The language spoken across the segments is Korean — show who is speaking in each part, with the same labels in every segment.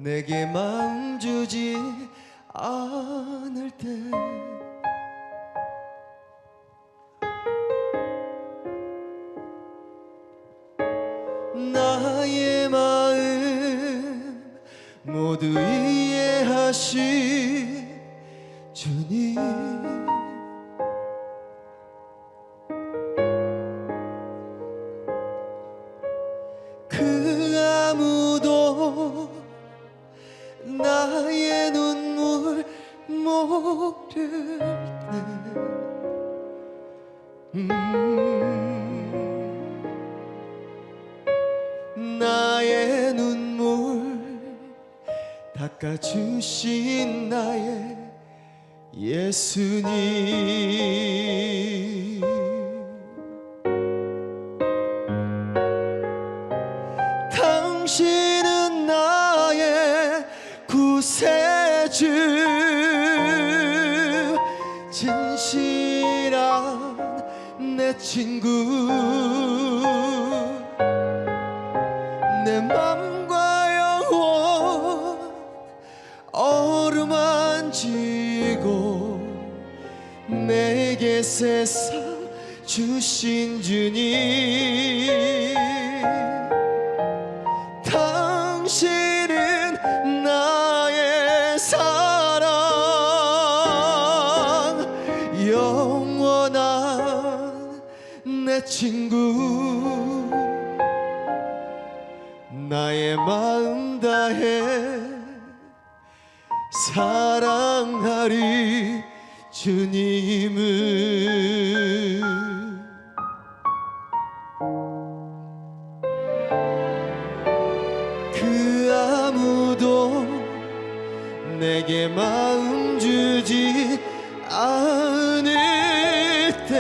Speaker 1: 내게 마음 주지 않을 때 나의 마음 모두 이해하시 주님 그 아무도 나의 눈물 모를 때 나의 눈물 닦아주신 나의 예수님 당신은 나의 구세주 진실한 내 친구 내 맘과 영혼 어루만지고 내게 세상 주신 주님 당신은 나의 사랑 영원한 내 친구 나의 마음 다해 사랑하리 주님을 그 아무도 내게 마음 주지 않을 때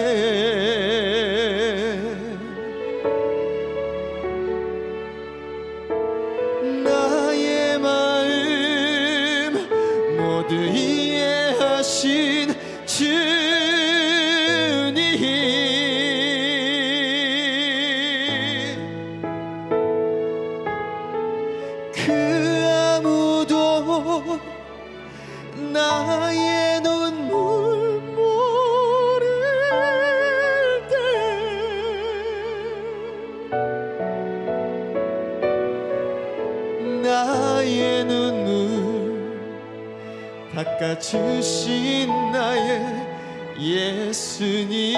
Speaker 1: 나의 마음 모두 이해하신 주님 그 아무도 나의 눈물 모를 때 나의 눈물 닦아주신 나의 예수님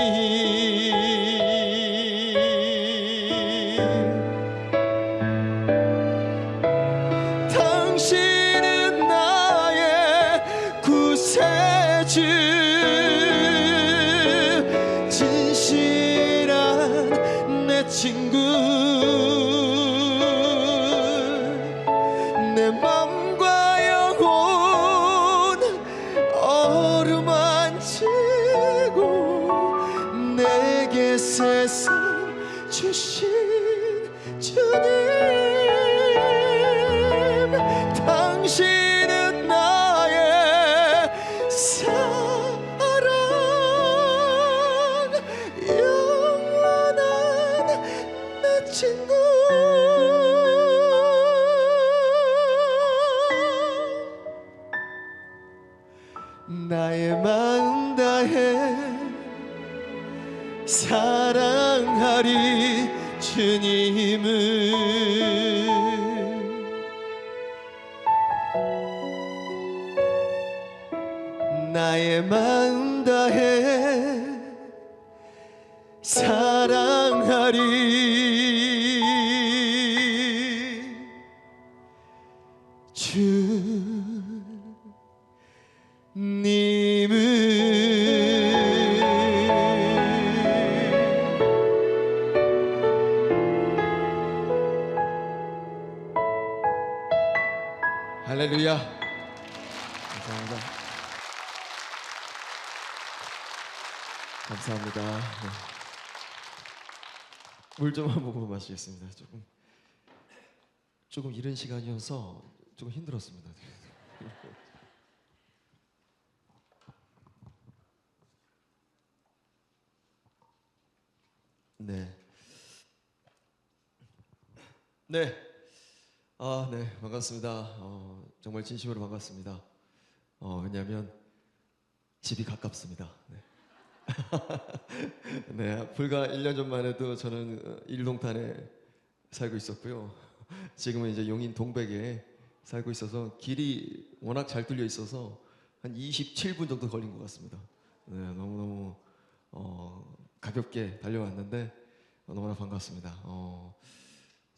Speaker 1: 당신은 나의 구세주 진실한 내 친구 내 맘과 영혼 어루만지고 내게 세상 주신 주님 당신은 나의 사랑 영원한 내 친구 나의 마음 다해 사랑하리 주님을 나의 마음 다해 사랑하리 할렐루야. 감사합니다. 감사합니다. 네. 물 좀 한 모금 마시겠습니다. 조금 이른 시간이어서 조금 힘들었습니다. 네. 네. 네, 반갑습니다. 정말 진심으로 반갑습니다. 왜냐하면 집이 가깝습니다. 네. 네, 불과 1년 전만 해도 저는 일동탄에 살고 있었고요. 지금은 이제 용인 동백에 살고 있어서 길이 워낙 잘 뚫려 있어서 한 27분 정도 걸린 것 같습니다. 네, 너무너무 가볍게 달려왔는데 너무나 반갑습니다.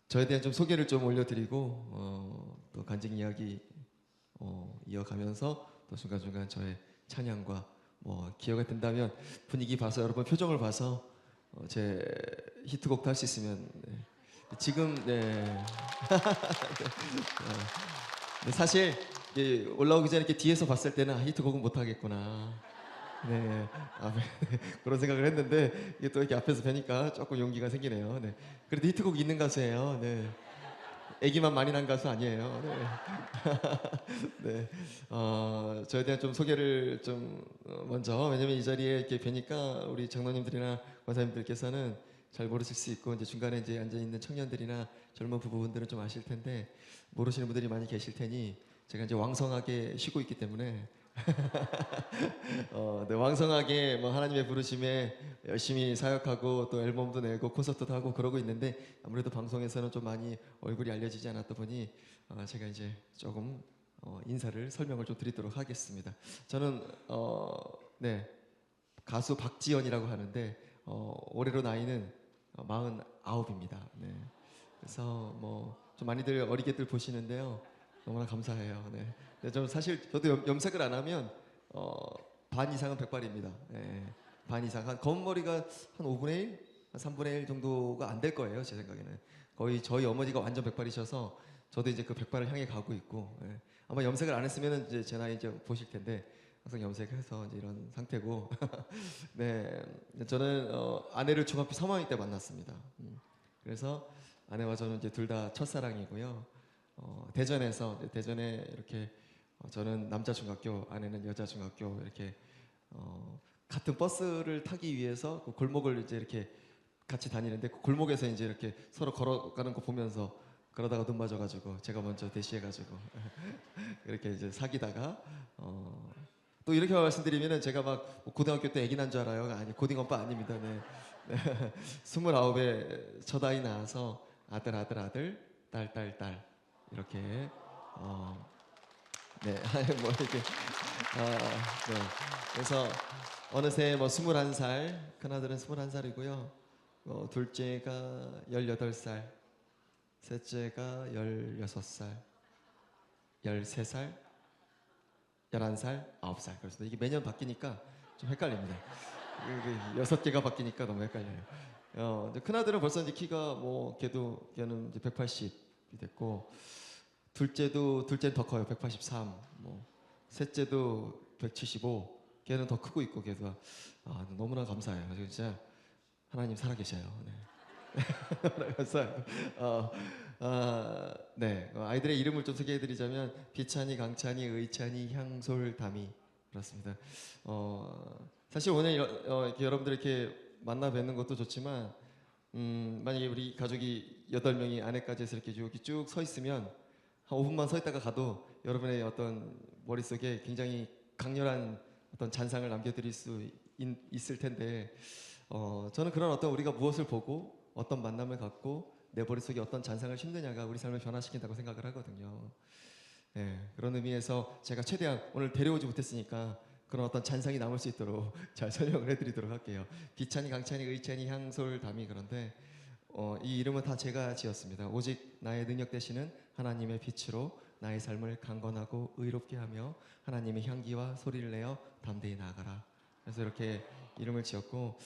Speaker 1: 저에 대한 좀 소개를 좀 올려드리고 또 간증 이야기 이어가면서 또 중간중간 저의 찬양과 뭐 기회가 된다면 분위기 봐서 여러분 표정을 봐서 제 히트곡도 할 수 있으면 네. 지금 네. 네, 사실 올라오기 전에 이렇게 뒤에서 봤을 때는 히트곡은 못 하겠구나. 네, 그런 생각을 했는데 이게 또 이렇게 앞에서 뵈니까 조금 용기가 생기네요. 네, 그래도 히트곡 있는 가수예요. 네, 애기만 많이 난 가수 아니에요. 네. 네, 저에 대한 좀 소개를 좀 먼저 왜냐면 이 자리에 이렇게 뵈니까 우리 장로님들이나 권사님들께서는 잘 모르실 수 있고 이제 중간에 이제 앉아 있는 청년들이나 젊은 부부분들은 좀 아실 텐데 모르시는 분들이 많이 계실 테니 제가 이제 왕성하게 쉬고 있기 때문에 네, 왕성하게 뭐 하나님의 부르심에 열심히 사역하고 또 앨범도 내고 콘서트도 하고 그러고 있는데 아무래도 방송에서는 좀 많이 얼굴이 알려지지 않았다 보니 제가 이제 조금 인사를 설명을 좀 드리도록 하겠습니다. 저는 네, 가수 박지연이라고 하는데 올해로 나이는 49입니다. 네. 그래서 뭐 좀 많이들 어리게들 보시는데요. 너무나 감사해요. 네. 근데 좀 사실 저도 염색을 안 하면 반 이상은 백발입니다. 네. 반 이상 한 검은 머리가 한 5분의 1, 한 3분의 1 정도가 안 될 거예요. 제 생각에는 거의 저희 어머니가 완전 백발이셔서 저도 이제 그 백발을 향해 가고 있고 네. 아마 염색을 안 했으면 이제 제 나이 이제 보실 텐데 항상 염색해서 이제 이런 상태고 네 저는 아내를 중학교 3학년 때 만났습니다. 그래서 아내와 저는 이제 둘 다 첫사랑이고요. 대전에서 대전에 이렇게 저는 남자 중학교, 아내는 여자 중학교 이렇게 같은 버스를 타기 위해서 그 골목을 이제 이렇게 같이 다니는데 그 골목에서 이제 이렇게 서로 걸어가는 거 보면서 그러다가 눈 맞아가지고 제가 먼저 대시해가지고 이렇게 이제 사귀다가 또 이렇게 말씀드리면은 제가 막 고등학교 때 애기 난 줄 알아요. 아니 고딩 오빠 아닙니다. 네. 29에 첫 아이 낳아서 아들 딸 이렇게 네. 뭐 이렇게 네. 그래서 어느새 뭐 21살 큰아들은 21살이고요. 둘째가 18살, 셋째가 16살, 13살, 11살, 9살. 그래서 이게 매년 바뀌니까 좀 헷갈립니다. 이게 6개가 바뀌니까 너무 헷갈려요. 이제 큰아들은 벌써 이제 키가 뭐 걔는 이제 180이 됐고 둘째는 더 커요. 183. 뭐 셋째도 175. 걔는 더 크고 있고 걔도 너무나 감사해요. 진짜 하나님 살아계셔요. 네. 감사해요. 네. 아이들의 이름을 좀 소개해드리자면 비찬이, 강찬이, 의찬이, 향솔, 담이 그렇습니다. 사실 오늘 이렇게 여러분들 이렇게 만나 뵙는 것도 좋지만 만약에 우리 가족이 8명이 안에까지 해서 이렇게 쭉 서 있으면 한 5분만 서 있다가 가도 여러분의 어떤 머릿속에 굉장히 강렬한 어떤 잔상을 남겨드릴 수 있을 텐데 저는 그런 어떤 우리가 무엇을 보고 어떤 만남을 갖고 내 머릿속에 어떤 잔상을 심느냐가 우리 삶을 변화시킨다고 생각을 하거든요. 네, 그런 의미에서 제가 최대한 오늘 데려오지 못했으니까 그런 어떤 잔상이 남을 수 있도록 잘 설명을 해드리도록 할게요. 비찬이, 강찬이, 의찬이, 향솔, 담이 그런데 이 이름은 다 제가 지었습니다. 오직 나의 능력 되시는 하나님의 빛으로 나의 삶을 강건하고 의롭게 하며 하나님의 향기와 소리를 내어 담대히 나아가라. 그래서 이렇게 이름을 지었고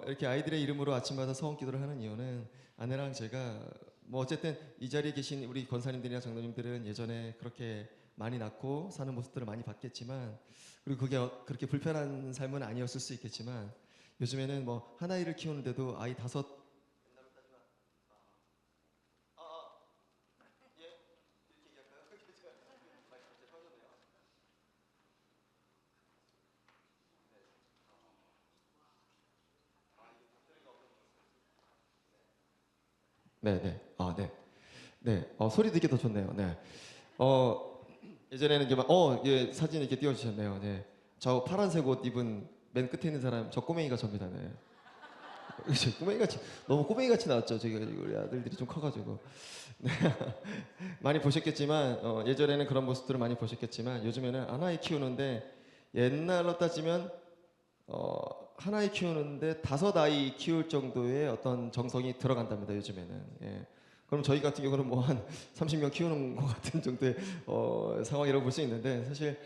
Speaker 1: 이렇게 아이들의 이름으로 아침마다 서원 기도를 하는 이유는 아내랑 제가 뭐 어쨌든 이 자리에 계신 우리 권사님들이나 장로님들은 예전에 그렇게 많이 낳고 사는 모습들을 많이 봤겠지만 그리고 그게 그렇게 불편한 삶은 아니었을 수 있겠지만 요즘에는 뭐 한 아이를 키우는데도 아이 5 네네. 네. 네. 소리 듣기 더 좋네요. 네. 예전에는 이제 예, 사진 이렇게 띄워주셨네요. 네. 저 파란색 옷 입은 맨 끝에 있는 사람 저 꼬맹이가 접니다. 네. 그치, 꼬맹이 같이 너무 꼬맹이 같이 나왔죠. 저희가 우리 아들들이 좀 커가지고 네. 많이 보셨겠지만 예전에는 그런 모습들을 많이 보셨겠지만 요즘에는 아나이 키우는데 옛날로 따지면 한 아이 키우는데 5아이 키울 정도의 어떤 정성이 들어간답니다. 요즘에는. 예. 그럼 저희 같은 경우는 뭐 한 30명 키우는 것 같은 정도의 상황이라고 볼 수 있는데 사실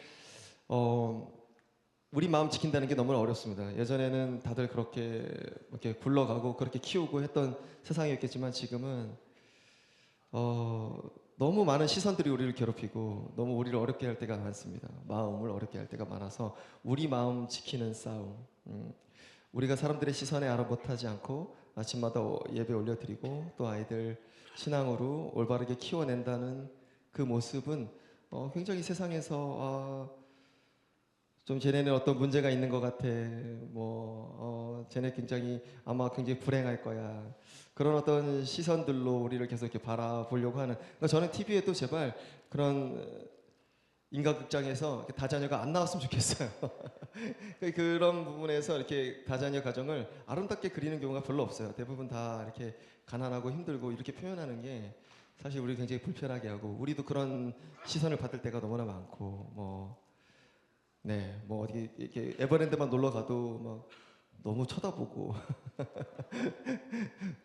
Speaker 1: 우리 마음 지킨다는 게 너무 어렵습니다. 예전에는 다들 그렇게 이렇게 굴러가고 그렇게 키우고 했던 세상이었겠지만 지금은 너무 많은 시선들이 우리를 괴롭히고 너무 우리를 어렵게 할 때가 많습니다. 마음을 어렵게 할 때가 많아서 우리 마음 지키는 싸움. 우리가 사람들의 시선에 아랑곳하지 않고 아침마다 예배 올려드리고 또 아이들 신앙으로 올바르게 키워낸다는 그 모습은 굉장히 세상에서 좀 쟤네는 어떤 문제가 있는 것 같아. 쟤네 굉장히 아마 굉장히 불행할 거야. 그런 어떤 시선들로 우리를 계속 이렇게 바라보려고 하는. 그러니까 저는 TV에도 제발 그런 인간극장에서 다자녀가 안 나왔으면 좋겠어요. 그런 부분에서 이렇게 다자녀 가정을 아름답게 그리는 경우가 별로 없어요. 대부분 다 이렇게 가난하고 힘들고 이렇게 표현하는 게 사실 우리 굉장히 불편하게 하고 우리도 그런 시선을 받을 때가 너무나 많고 어디 이렇게 에버랜드만 놀러 가도 막 너무 쳐다보고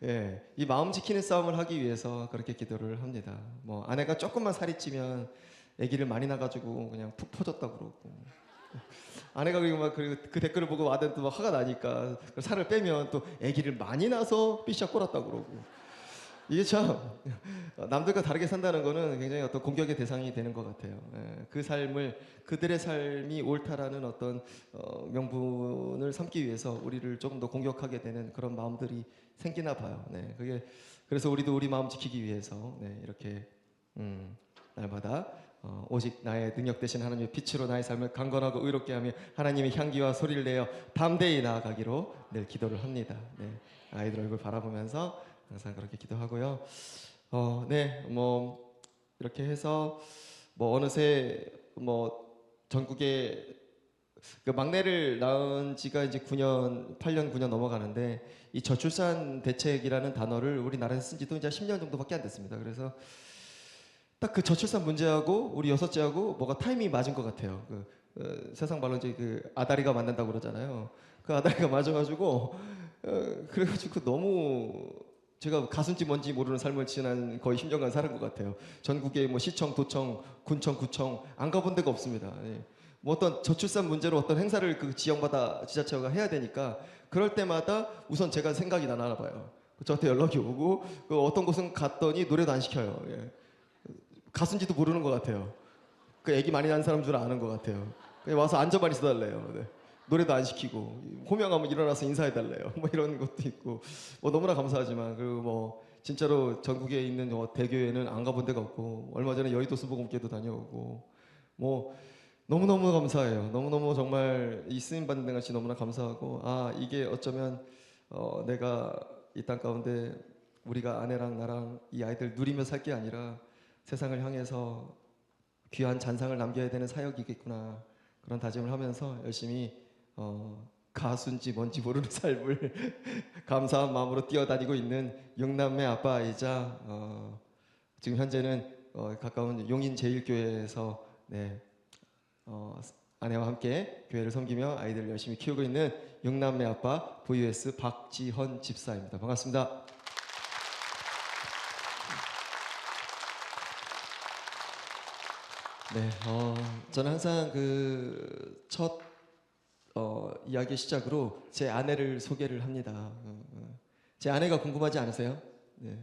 Speaker 1: 예, 이 마음 지키는 싸움을 하기 위해서 그렇게 기도를 합니다. 아내가 조금만 살이 찌면 아기를 많이 낳아가지고 그냥 푹 퍼졌다 그러고 아내가 그리고 그 댓글을 보고 아들도 막 화가 나니까 살을 빼면 또 아기를 많이 낳아서 삐샥 꼬랐다 그러고 이게 참 남들과 다르게 산다는 거는 굉장히 어떤 공격의 대상이 되는 것 같아요. 예, 그 삶을 그들의 삶이 옳다라는 어떤 명분을 삼기 위해서 우리를 조금 더 공격하게 되는 그런 마음들이 생기나 봐요. 네, 그게 그래서 우리도 우리 마음 지키기 위해서 이렇게 날마다 오직 나의 능력 대신 하나님의 빛으로 나의 삶을 강건하고 의롭게 하며 하나님의 향기와 소리를 내어 담대히 나아가기로 늘 기도를 합니다. 네, 아이들 얼굴 바라보면서 항상 그렇게 기도하고요. 이렇게 해서 어느새 전국에 그 막내를 낳은 지가 이제 8년 9년 넘어가는데 이 저출산 대책이라는 단어를 우리나라에서 쓴 지도 이제 10년 정도밖에 안 됐습니다. 그래서 딱 그 저출산 문제하고 우리 여섯째하고 뭐가 타이밍이 맞은 것 같아요. 세상 말로 이제 그 아다리가 맞는다고 그러잖아요. 그 아다리가 맞아가지고 그래가지고 너무 제가 가슴지 뭔지 모르는 삶을 지난 거의 10년간 살은 것 같아요. 전국에 시청, 도청, 군청, 구청 안 가본 데가 없습니다. 예. 어떤 저출산 문제로 어떤 행사를 그 지역마다 지자체가 해야 되니까 그럴 때마다 우선 제가 생각이 나나 봐요. 저한테 연락이 오고 어떤 곳은 갔더니 노래도 안 시켜요. 예. 가수인지도 모르는 것 같아요. 그 애기 많이 낳은 사람 줄 아는 것 같아요. 그냥 와서 앉아만 있어달래요. 네. 노래도 안 시키고 호명하면 일어나서 인사해달래요. 이런 것도 있고 너무나 감사하지만 그리고 진짜로 전국에 있는 대교회는 안 가본 데가 없고 얼마 전에 여의도 수복음교회도 다녀오고 너무너무 감사해요. 너무너무 정말 이 쓰임 받는 데 같이 너무나 감사하고 이게 어쩌면 내가 이 땅 가운데 우리가 아내랑 나랑 이 아이들 누리며 살 게 아니라 세상을 향해서 귀한 잔상을 남겨야 되는 사역이겠구나 그런 다짐을 하면서 열심히 가수인지 뭔지 모르는 삶을 감사한 마음으로 뛰어다니고 있는 6남매 아빠이자 지금 현재는 가까운 용인 제일교회에서 아내와 함께 교회를 섬기며 아이들을 열심히 키우고 있는 6남매 아빠 VS 박지헌 집사입니다. 반갑습니다. 네, 저는 항상 그 첫 이야기 시작으로 제 아내를 소개를 합니다. 제 아내가 궁금하지 않으세요? 네.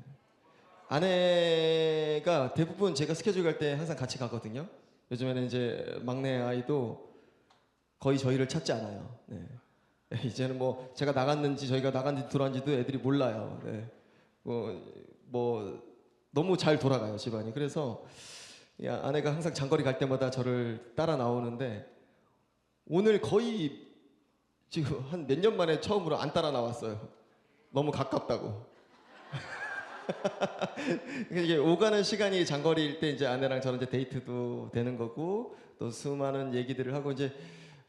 Speaker 1: 아내가 대부분 제가 스케줄 갈 때 항상 같이 가거든요. 요즘에는 이제 막내 아이도 거의 저희를 찾지 않아요. 네. 이제는 제가 나갔는지 저희가 나간지 들어왔는지도 애들이 몰라요. 네. 너무 잘 돌아가요 집안이. 그래서 아내가 항상 장거리 갈 때마다 저를 따라 나오는데 오늘 거의 지금 한 몇 년 만에 처음으로 안 따라 나왔어요. 너무 가깝다고. 그러니까 이게 오가는 시간이 장거리일 때 이제 아내랑 저는 이제 데이트도 되는 거고 또 수많은 얘기들을 하고 이제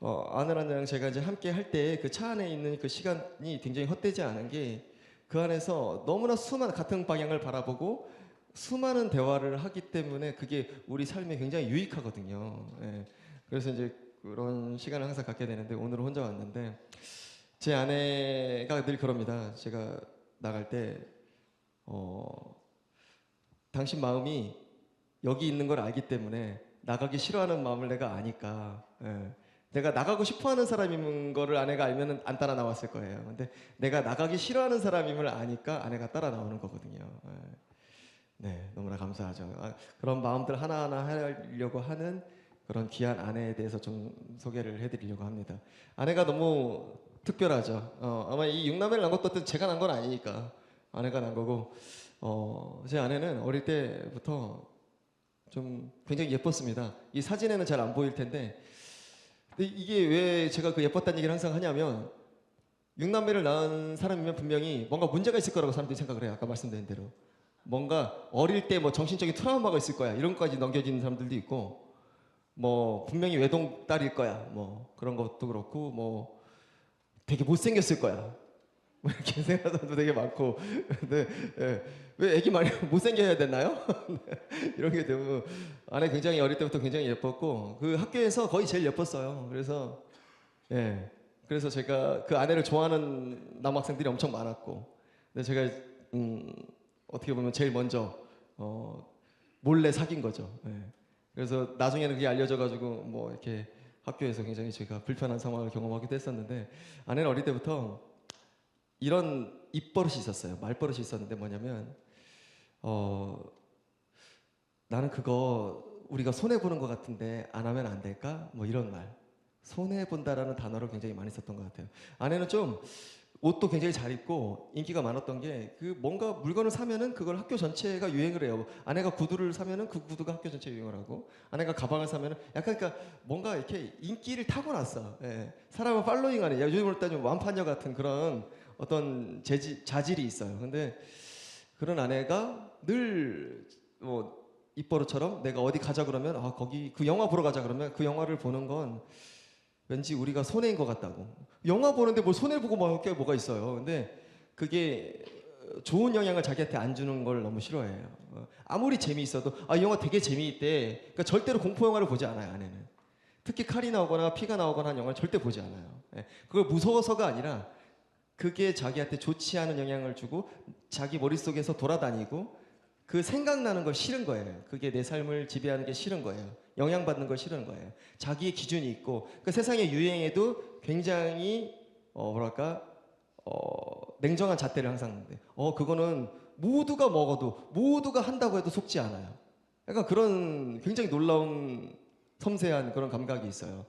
Speaker 1: 아내랑 제가 이제 함께 할 때 그 차 안에 있는 그 시간이 굉장히 헛되지 않은 게 그 안에서 너무나 수많은 같은 방향을 바라보고 수많은 대화를 하기 때문에 그게 우리 삶에 굉장히 유익하거든요. 예. 그래서 이제 그런 시간을 항상 갖게 되는데 오늘은 혼자 왔는데 제 아내가 늘 그럽니다. 제가 나갈 때 당신 마음이 여기 있는 걸 알기 때문에 나가기 싫어하는 마음을 내가 아니까 내가 나가고 싶어하는 사람인 거를 아내가 알면은 안 따라 나왔을 거예요. 근데 내가 나가기 싫어하는 사람임을 아니까 아내가 따라 나오는 거거든요. 네, 너무나 감사하죠. 그런 마음들 하나하나 하려고 하는 그런 귀한 아내에 대해서 좀 소개를 해드리려고 합니다. 아내가 너무 특별하죠. 아마 이 육남매를 낳은 것도 제가 낳은 건 아니니까 아내가 낳은 거고 제 아내는 어릴 때부터 좀 굉장히 예뻤습니다. 이 사진에는 잘 안 보일 텐데 근데 이게 왜 제가 그 예뻤다는 얘기를 항상 하냐면 육남매를 낳은 사람이면 분명히 뭔가 문제가 있을 거라고 사람들이 생각을 해요. 아까 말씀드린 대로 뭔가 어릴 때 뭐 정신적인 트라우마가 있을 거야 이런 것까지 넘겨지는 사람들도 있고 뭐 분명히 외동딸일 거야 뭐 그런 것도 그렇고 뭐 되게 못생겼을 거야 뭐 이렇게 생각하는 사람도 되게 많고 근데 왜 애기 많이 못생겨야 되나요? 이런 게 되면 아내 굉장히 어릴 때부터 굉장히 예뻤고 그 학교에서 거의 제일 예뻤어요. 그래서 제가 그 아내를 좋아하는 남학생들이 엄청 많았고 근데 제가 어떻게 보면 제일 먼저 몰래 사귄 거죠. 그래서 나중에는 그게 알려져가지고 뭐 이렇게 학교에서 굉장히 제가 불편한 상황을 경험하기도 했었는데 아내는 어릴 때부터 이런 입버릇이 있었어요. 말버릇이 있었는데 뭐냐면 나는 그거 우리가 손해 보는 것 같은데 안 하면 안 될까? 뭐 이런 말. 손해 본다라는 단어를 굉장히 많이 썼던 것 같아요. 아내는 좀 옷도 굉장히 잘 입고 인기가 많았던 게 그 뭔가 물건을 사면은 그걸 학교 전체가 유행을 해요. 아내가 구두를 사면은 그 구두가 학교 전체에 유행을 하고 아내가 가방을 사면은 약간 그러니까 뭔가 이렇게 인기를 타고났어. 사람을 팔로잉하는 요즘으로 따지면 완판녀 같은 그런 어떤 자질이 있어요. 근데 그런 아내가 늘 뭐 입버릇처럼 내가 어디 가자 그러면 거기 그 영화 보러 가자 그러면 그 영화를 보는 건 왠지 우리가 손해인 것 같다고. 영화 보는데 뭘 손해 보고 막 게 뭐가 있어요. 근데 그게 좋은 영향을 자기한테 안 주는 걸 너무 싫어해요. 아무리 재미있어도 이 영화 되게 재미있대. 그러니까 절대로 공포 영화를 보지 않아요. 아내는. 특히 칼이 나오거나 피가 나오거나 하는 영화를 절대 보지 않아요. 그걸 무서워서가 아니라 그게 자기한테 좋지 않은 영향을 주고 자기 머릿속에서 돌아다니고 그 생각나는 걸 싫은 거예요. 그게 내 삶을 지배하는 게 싫은 거예요. 영향받는 걸 싫은 거예요. 자기의 기준이 있고 그 세상의 유행에도 굉장히 냉정한 잣대를 항상 하는데 그거는 모두가 먹어도 모두가 한다고 해도 속지 않아요. 약간 그런 굉장히 놀라운 섬세한 그런 감각이 있어요.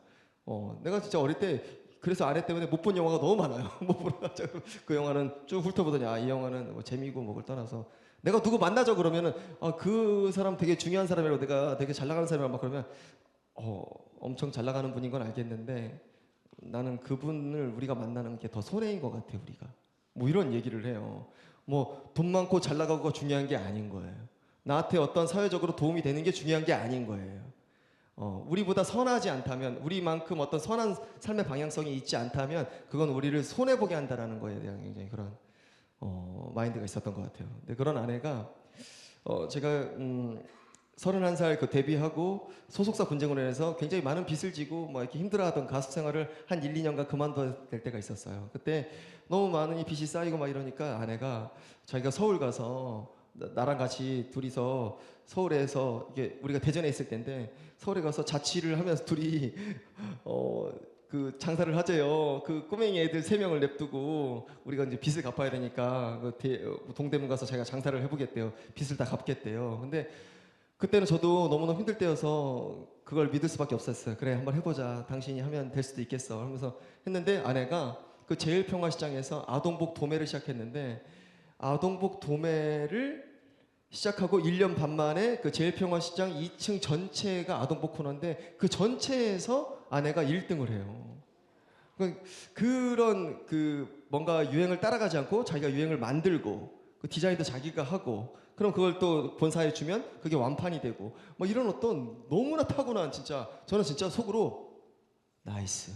Speaker 1: 내가 진짜 어릴 때 그래서 아내 때문에 못 본 영화가 너무 많아요. 못 보러 가자고 그 영화는 쭉 훑어보더니 이 영화는 뭐 재미고 뭐를 떠나서 내가 누구 만나자 그러면은 그 사람 되게 중요한 사람이라고 내가 되게 잘 나가는 사람이라고 막 그러면 엄청 잘 나가는 분인 건 알겠는데 나는 그분을 우리가 만나는 게 더 손해인 것 같아 우리가 뭐 이런 얘기를 해요. 뭐 돈 많고 잘 나가고가 중요한 게 아닌 거예요. 나한테 어떤 사회적으로 도움이 되는 게 중요한 게 아닌 거예요. 우리보다 선하지 않다면 우리만큼 어떤 선한 삶의 방향성이 있지 않다면 그건 우리를 손해보게 한다라는 거에 대한 굉장히 그런 마인드가 있었던 것 같아요. 근데 그런 아내가 제가 31살 그 데뷔하고 소속사 분쟁으로 인해서 굉장히 많은 빚을 지고 뭐 이렇게 힘들어하던 가수 생활을 한 1, 2년간 그만둬야 될 때가 있었어요. 그때 너무 많은 이 빚이 쌓이고 막 이러니까 아내가 자기가 서울 가서 나랑 같이 둘이서 서울에서 이게 우리가 대전에 있을 때인데 서울에 가서 자취를 하면서 둘이 그 장사를 하재요. 그 꼬맹이 애들 3명을 냅두고 우리가 이제 빚을 갚아야 되니까 동대문 가서 자기가 장사를 해보겠대요. 빚을 다 갚겠대요. 근데 그때는 저도 너무너무 힘들 때여서 그걸 믿을 수밖에 없었어요. 그래 한번 해보자. 당신이 하면 될 수도 있겠어. 하면서 했는데 아내가 그 제일평화시장에서 아동복 도매를 시작했는데 아동복 도매를 시작하고 1년 반 만에 그 제일평화시장 2층 전체가 아동복 코너인데 그 전체에서 아내가 1등을 해요. 그런 그 뭔가 유행을 따라가지 않고 자기가 유행을 만들고 그 디자인도 자기가 하고 그럼 그걸 또 본사에 주면 그게 완판이 되고 뭐 이런 어떤 너무나 타고난 진짜 저는 진짜 속으로 나이스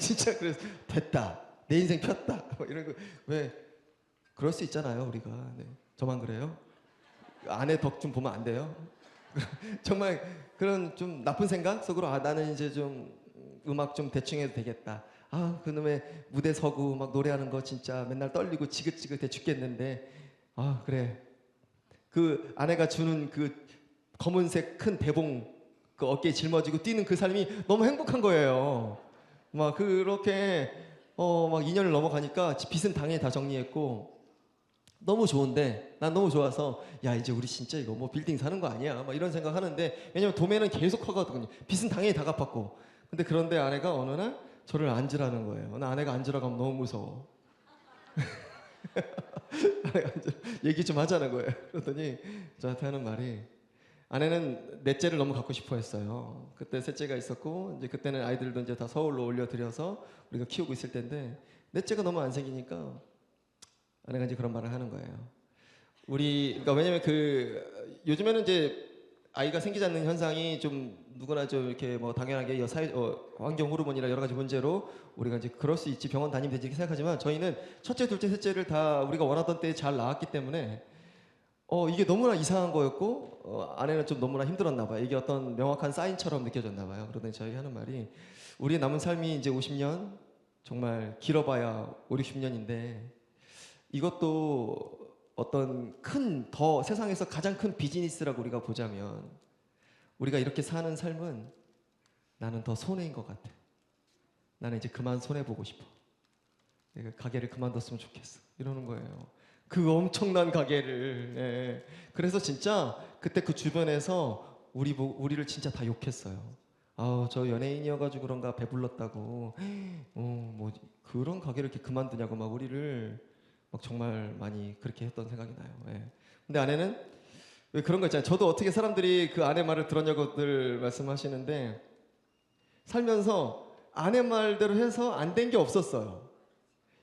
Speaker 1: 진짜 그래서 됐다 내 인생 폈다 뭐 이런 거 왜 그럴 수 있잖아요 우리가 네. 저만 그래요? 아내 덕 좀 보면 안 돼요? 정말 그런 좀 나쁜 생각 속으로 아 나는 이제 좀 음악 좀 대충 해도 되겠다. 아 그놈의 무대 서고 막 노래하는 거 진짜 맨날 떨리고 지긋지긋해 죽겠는데 아 그래 그 아내가 주는 그 검은색 큰 대봉 그 어깨에 짊어지고 뛰는 그 삶이 너무 행복한 거예요. 막 그렇게 막 2년을 넘어가니까 빚은 당연히 다 정리했고 너무 좋은데 난 너무 좋아서 야 이제 우리 진짜 이거 뭐 빌딩 사는 거 아니야 막 이런 생각하는데 왜냐면 도매는 계속 커가거든요. 빚은 당연히 다 갚았고 근데 그런데 아내가 어느 날 저를 앉으라는 거예요. 나 아내가 앉으라고 하면 너무 무서워. 아내가 얘기 좀 하자는 거예요. 그랬더니 저한테 하는 말이 아내는 넷째를 너무 갖고 싶어 했어요. 그때 셋째가 있었고 이제 그때는 아이들도 이제 다 서울로 올려드려서 우리가 키우고 있을 텐데 넷째가 너무 안 생기니까 아내가 이제 그런 말을 하는 거예요. 우리 그러니까 왜냐면 그 요즘에는 이제 아이가 생기지 않는 현상이 좀 누구나 좀 이렇게 뭐 당연하게 환경 호르몬이나 여러 가지 문제로 우리가 이제 그럴 수 있지 병원 다니면 되지 이렇게 생각하지만 저희는 첫째, 둘째, 셋째를 다 우리가 원하던 때에 잘 낳았기 때문에 이게 너무나 이상한 거였고 아내는 좀 너무나 힘들었나 봐요. 이게 어떤 명확한 사인처럼 느껴졌나 봐요. 그러더니 저희 하는 말이 우리의 남은 삶이 이제 50년 정말 길어봐야 5, 60년인데 이것도 어떤 더 세상에서 가장 큰 비즈니스라고 우리가 보자면 우리가 이렇게 사는 삶은 나는 더 손해인 것 같아. 나는 이제 그만 손해보고 싶어. 내가 가게를 그만뒀으면 좋겠어. 이러는 거예요. 그 엄청난 가게를. 예. 그래서 진짜 그때 그 주변에서 우리를 진짜 다 욕했어요. 아우 저 연예인이어가지고 그런가 배불렀다고. 뭐 그런 가게를 이렇게 그만두냐고 막 우리를 막 정말 많이 그렇게 했던 생각이 나요. 예. 근데 아내는 왜 그런 거 있잖아요. 저도 어떻게 사람들이 그 아내 말을 들었냐고들 말씀하시는데 살면서 아내 말대로 해서 안 된 게 없었어요.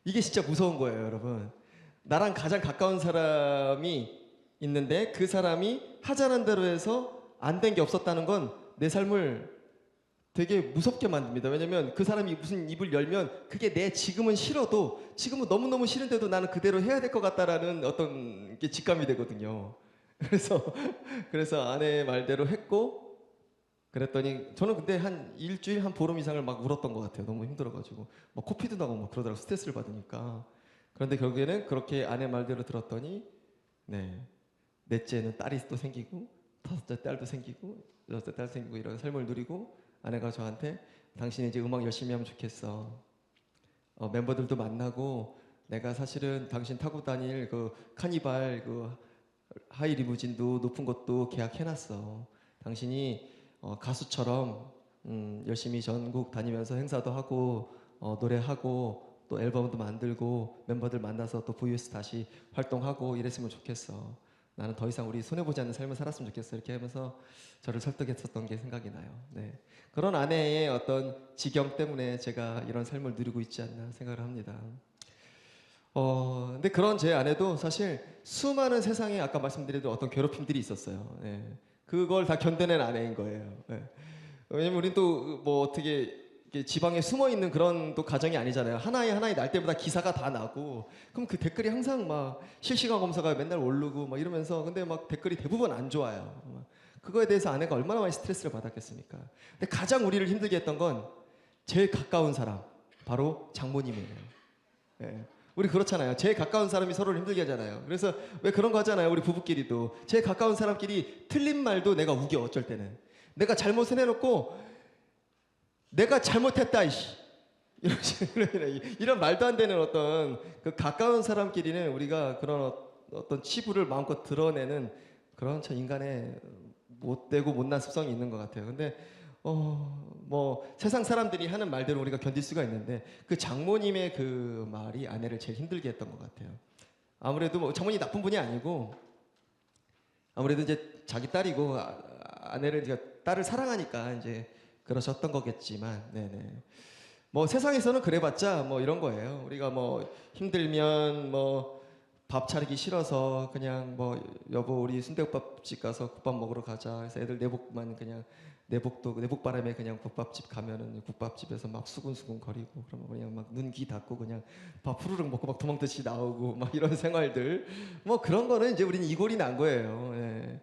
Speaker 1: 이게 진짜 무서운 거예요, 여러분. 나랑 가장 가까운 사람이 있는데 그 사람이 하자는 대로 해서 안 된 게 없었다는 건 내 삶을 되게 무섭게 만듭니다. 왜냐면 그 사람이 무슨 입을 열면 그게 내 지금은 싫어도 지금은 너무너무 싫은데도 나는 그대로 해야 될 것 같다라는 어떤 게 직감이 되거든요. 그래서 아내 말대로 했고 그랬더니 저는 근데 한 일주일 한 보름 이상을 막 울었던 것 같아요. 너무 힘들어가지고 막 코피도 나고 막 그러더라고 스트레스를 받으니까. 그런데 결국에는 그렇게 아내 말대로 들었더니 넷째는 딸이 또 생기고 다섯째 딸도 생기고 여섯째 딸 생기고 이런 삶을 누리고 아내가 저한테 당신이 이제 음악 열심히 하면 좋겠어. 멤버들도 만나고 내가 사실은 당신 타고 다닐 그 카니발 그 하이 리무진도 높은 것도 계약해놨어. 당신이 가수처럼 열심히 전국 다니면서 행사도 하고 노래하고 또 앨범도 만들고 멤버들 만나서 또 VS 다시 활동하고 이랬으면 좋겠어. 나는 더 이상 우리 손해보지 않는 삶을 살았으면 좋겠어. 이렇게 하면서 저를 설득했었던 게 생각이 나요. 네. 그런 아내의 어떤 지경 때문에 제가 이런 삶을 누리고 있지 않나 생각을 합니다. 근데 그런 제 아내도 사실 수많은 세상에 아까 말씀드린 어떤 괴롭힘들이 있었어요. 예. 그걸 다 견뎌낸 아내인 거예요. 예. 왜냐면 우린 또 뭐 어떻게 이렇게 지방에 숨어 있는 그런 또 가정이 아니잖아요. 하나에 날 때마다 기사가 다 나고 그럼 그 댓글이 항상 막 실시간 검사가 맨날 오르고 막 이러면서 근데 막 댓글이 대부분 안 좋아요. 그거에 대해서 아내가 얼마나 많이 스트레스를 받았겠습니까? 근데 가장 우리를 힘들게 했던 건 제일 가까운 사람 바로 장모님이에요. 예. 우리 그렇잖아요. 제일 가까운 사람이 서로를 힘들게 하잖아요. 그래서 왜 그런 거 하잖아요. 우리 부부끼리도 제일 가까운 사람끼리 틀린 말도 내가 우겨 어쩔 때는 내가 잘못을 해놓고 내가 잘못했다 이씨 이런 말도 안 되는 어떤 그 가까운 사람끼리는 우리가 그런 어떤 치부를 마음껏 드러내는 그런 참 인간의 못되고 못난 습성이 있는 것 같아요. 근데 뭐 세상 사람들이 하는 말대로 우리가 견딜 수가 있는데 그 장모님의 그 말이 아내를 제일 힘들게 했던 것 같아요. 아무래도 뭐 장모님 나쁜 분이 아니고 아무래도 이제 자기 딸이고 아내를 이제 딸을 사랑하니까 이제 그러셨던 거겠지만, 네네. 뭐 세상에서는 그래봤자 뭐 이런 거예요. 우리가 뭐 힘들면 뭐 밥 차리기 싫어서 그냥 뭐 여보 우리 순대국밥집 가서 국밥 먹으러 가자. 그래서 애들 내복만 그냥 내복바람에 그냥 국밥집 가면은 국밥집에서 막 수근수근 거리고 그러면 그냥 막 눈 귀 닫고 그냥 밥 후루룩 먹고 막 도망듯이 나오고 막 이런 생활들 뭐 그런 거는 이제 우리는 이골이 난 거예요. 예.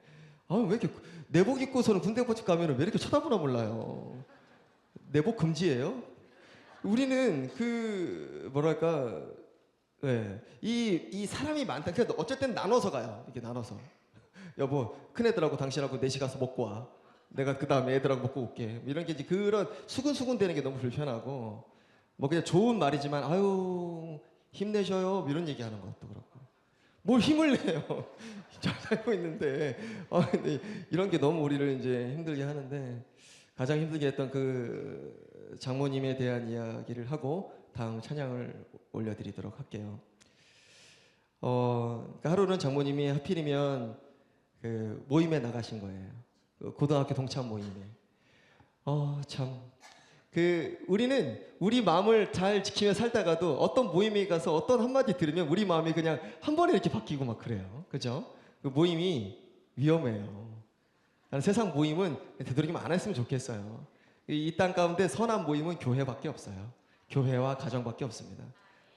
Speaker 1: 아왜 이렇게 내복 입고서는 군대국밥집 가면은 왜 이렇게 쳐다보나 몰라요. 내복 금지예요? 우리는 그 뭐랄까 네. 이 사람이 많다. 그래도 어쩔 땐 나눠서 가요. 이렇게 나눠서. 여보, 큰 애들하고 당신하고 넷이 가서 먹고 와. 내가 그 다음에 애들하고 먹고 올게. 뭐 이런 게 이제 그런 수근수근 되는 게 너무 불편하고, 뭐 그냥 좋은 말이지만, 아유, 힘내셔요. 뭐 이런 얘기 하는 것도 그렇고. 뭘 힘을 내요. 잘 살고 있는데. 근데 이런 게 너무 우리를 이제 힘들게 하는데, 가장 힘들게 했던 그 장모님에 대한 이야기를 하고, 다음 찬양을 올려드리도록 할게요. 그러니까 하루는 장모님이 하필이면 그 모임에 나가신 거예요. 그 고등학교 동창 모임에. 참. 그 우리는 우리 마음을 잘 지키며 살다가도 어떤 모임에 가서 어떤 한마디 들으면 우리 마음이 그냥 한 번에 이렇게 바뀌고 막 그래요. 그죠? 그 모임이 위험해요. 나는 세상 모임은 되도록이면 안 했으면 좋겠어요. 이 땅 가운데 선한 모임은 교회밖에 없어요. 교회와 가정밖에 없습니다.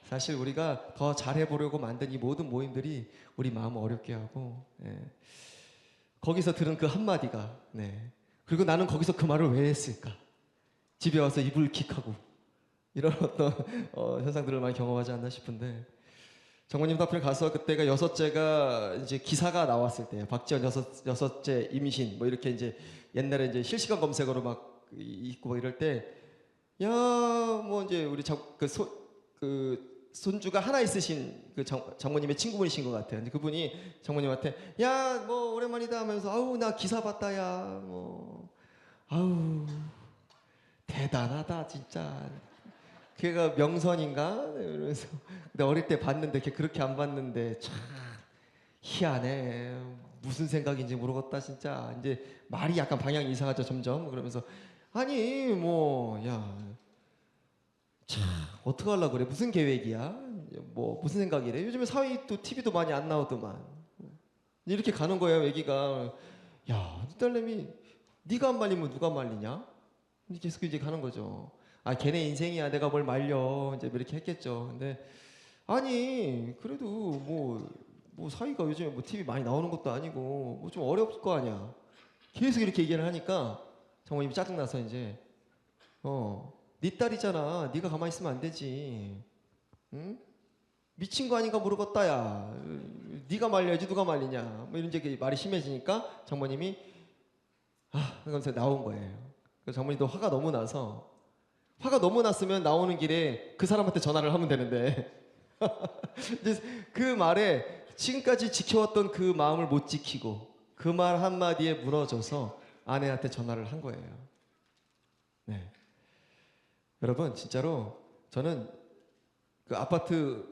Speaker 1: 사실 우리가 더 잘해보려고 만든 이 모든 모임들이 우리 마음을 어렵게 하고 거기서 들은 그 한마디가 그리고 나는 거기서 그 말을 왜 했을까? 집에 와서 이불 킥하고 이런 어떤 현상들을 많이 경험하지 않나 싶은데 장모님 앞에 가서 그때가 여섯째가 이제 기사가 나왔을 때예요. 박지원 여섯째 임신 뭐 이렇게 이제 옛날에 이제 실시간 검색어로 막 있고 뭐 이럴 때 야, 뭐 이제 우리 손주가 하나 있으신 그 장모님의 친구분이신 것 같아요. 근데 그분이 장모님한테 야, 뭐 오랜만이다 하면서 아우 나 기사 봤다 야, 뭐 아우 대단하다 진짜. 걔가 명선인가? 이러면서 근데 어릴 때 봤는데 걔 그렇게 안 봤는데 참 희한해. 무슨 생각인지 모르겠다 진짜. 이제 말이 약간 방향이 이상하죠 점점. 그러면서 아니 뭐야 참 어떡하려고 그래 무슨 계획이야 뭐 무슨 생각이래 요즘에 사회 또 TV도 많이 안 나오더만 이렇게 가는 거예요. 얘기가 야 딸내미 네가 안 말리면 누가 말리냐 계속 이제 가는 거죠. 아 걔네 인생이야 내가 뭘 말려 이제 이렇게 했겠죠. 근데 아니 그래도 뭐 사위가 요즘에 뭐 TV 많이 나오는 것도 아니고 뭐 좀 어려울 거 아니야. 계속 이렇게 얘기를 하니까 장모님이 짜증나서 이제 네 딸이잖아. 네가 가만히 있으면 안 되지. 응? 미친 거 아닌가 모르겠다 야. 네가 말려야지 누가 말리냐. 뭐 이런 이제 말이 심해지니까 장모님이 그러면서 나온 거예요. 그래서 장모님도 화가 너무 났으면 나오는 길에 그 사람한테 전화를 하면 되는데 그 말에 지금까지 지켜왔던 그 마음을 못 지키고 그 말 한마디에 무너져서 아내한테 전화를 한 거예요. 네. 여러분 진짜로 저는 그 아파트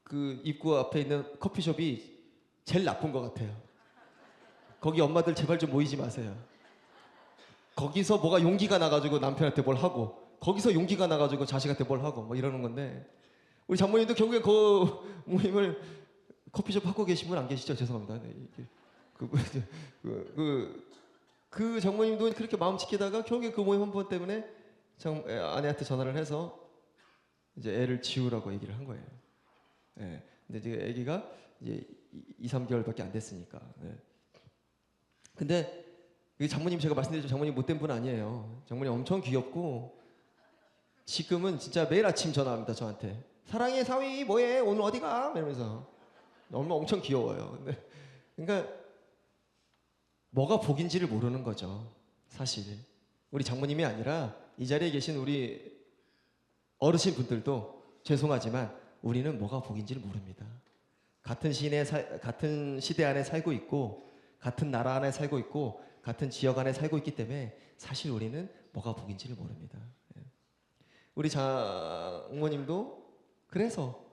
Speaker 1: 그 입구 앞에 있는 커피숍이 제일 나쁜 것 같아요. 거기 엄마들 제발 좀 모이지 마세요. 거기서 뭐가 용기가 나가지고 남편한테 뭘 하고 거기서 용기가 나가지고 자식한테 뭘 하고 뭐 이러는 건데 우리 장모님도 결국에 그 모임을 커피숍 하고 계신 분 안 계시죠? 죄송합니다. 네, 그 장모님도 그렇게 마음 지키다가 결국에 그 모임 한 번 때문에 아내한테 전화를 해서 이제 애를 지우라고 얘기를 한 거예요. 예. 근데 이제 아기가 이제 2-3개월밖에 안 됐으니까. 예. 근데 이 장모님 제가 말씀드렸죠. 장모님 못된 분 아니에요. 장모님 엄청 귀엽고 지금은 진짜 매일 아침 전화합니다 저한테. 사랑해 사위 뭐해 오늘 어디가? 이러면서 엄마 엄청 귀여워요. 근데 그러니까 뭐가 복인지를 모르는 거죠. 사실 우리 장모님이 아니라 이 자리에 계신 우리 어르신 분들도 죄송하지만 우리는 뭐가 복인지를 모릅니다. 같은 시대 안에 살고 있고 같은 나라 안에 살고 있고 같은 지역 안에 살고 있기 때문에 사실 우리는 뭐가 복인지를 모릅니다. 우리 장모님도 그래서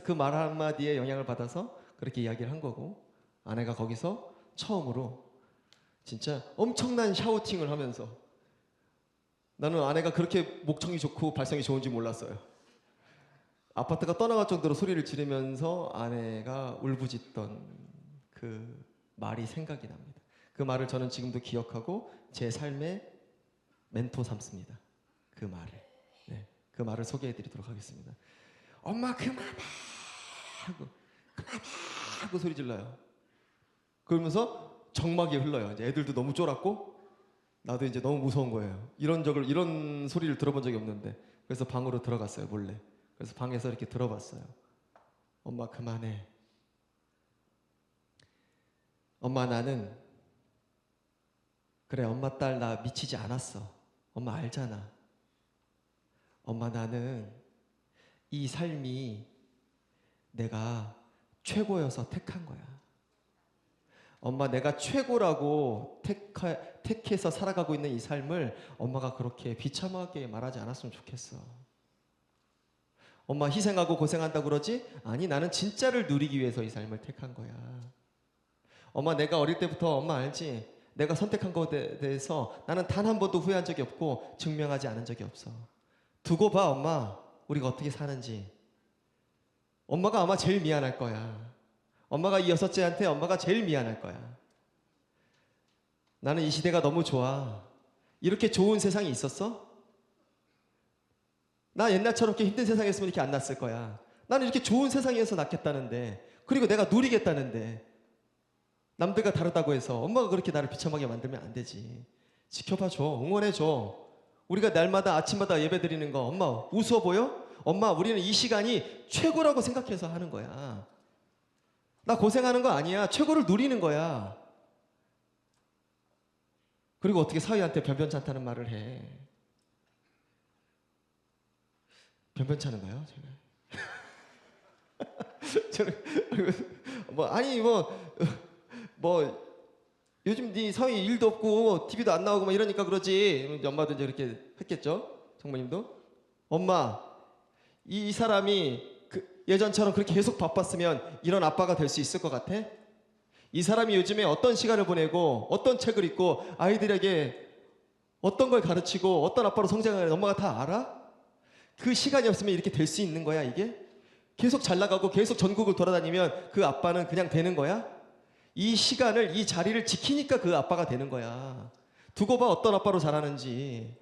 Speaker 1: 그 말 한마디에 영향을 받아서 그렇게 이야기를 한 거고 아내가 거기서 처음으로 진짜 엄청난 샤우팅을 하면서 나는 아내가 그렇게 목청이 좋고 발성이 좋은지 몰랐어요. 아파트가 떠나갈 정도로 소리를 지르면서 아내가 울부짖던 그 말이 생각이 납니다. 그 말을 저는 지금도 기억하고 제 삶의 멘토 삼습니다. 그 말을. 네, 그 말을 소개해드리도록 하겠습니다. 엄마 그만해 하고 그만해 하고 소리 질러요. 그러면서 정막이 흘러요. 이제 애들도 너무 쫄았고 나도 이제 너무 무서운 거예요. 이런 소리를 들어본 적이 없는데 그래서 방으로 들어갔어요 몰래. 그래서 방에서 이렇게 들어봤어요. 엄마 그만해. 엄마 나는 그래 엄마 딸 나 미치지 않았어. 엄마 알잖아. 엄마 나는 이 삶이 내가 최고여서 택한 거야. 엄마 내가 최고라고 택해서 살아가고 있는 이 삶을 엄마가 그렇게 비참하게 말하지 않았으면 좋겠어. 엄마 희생하고 고생한다고 그러지? 아니 나는 진짜를 누리기 위해서 이 삶을 택한 거야. 엄마 내가 어릴 때부터 엄마 알지? 내가 선택한 것에 대해서 나는 단 한 번도 후회한 적이 없고 증명하지 않은 적이 없어. 두고 봐 엄마 우리가 어떻게 사는지. 엄마가 아마 제일 미안할 거야. 엄마가 이 여섯째한테 엄마가 제일 미안할 거야. 나는 이 시대가 너무 좋아. 이렇게 좋은 세상이 있었어? 나 옛날처럼 이렇게 힘든 세상이었으면 이렇게 안 났을 거야. 나는 이렇게 좋은 세상에서 낳겠다는데 그리고 내가 누리겠다는데 남들과 다르다고 해서 엄마가 그렇게 나를 비참하게 만들면 안 되지. 지켜봐줘. 응원해줘. 우리가 날마다 아침마다 예배 드리는 거 엄마 우스워 보여? 엄마 우리는 이 시간이 최고라고 생각해서 하는 거야. 나 고생하는 거 아니야. 최고를 누리는 거야. 그리고 어떻게 사위한테 변변찮다는 말을 해. 변변찮은가요? 저는 뭐 요즘 네 사위 일도 없고 TV도 안 나오고 막 이러니까 그러지. 엄마도 이제 그렇게 했겠죠. 장모님도. 엄마 이 사람이 예전처럼 그렇게 계속 바빴으면 이런 아빠가 될 수 있을 것 같아? 이 사람이 요즘에 어떤 시간을 보내고 어떤 책을 읽고 아이들에게 어떤 걸 가르치고 어떤 아빠로 성장하는지 엄마가 다 알아? 그 시간이 없으면 이렇게 될 수 있는 거야 이게? 계속 잘 나가고 계속 전국을 돌아다니면 그 아빠는 그냥 되는 거야? 이 시간을 이 자리를 지키니까 그 아빠가 되는 거야. 두고 봐 어떤 아빠로 자라는지.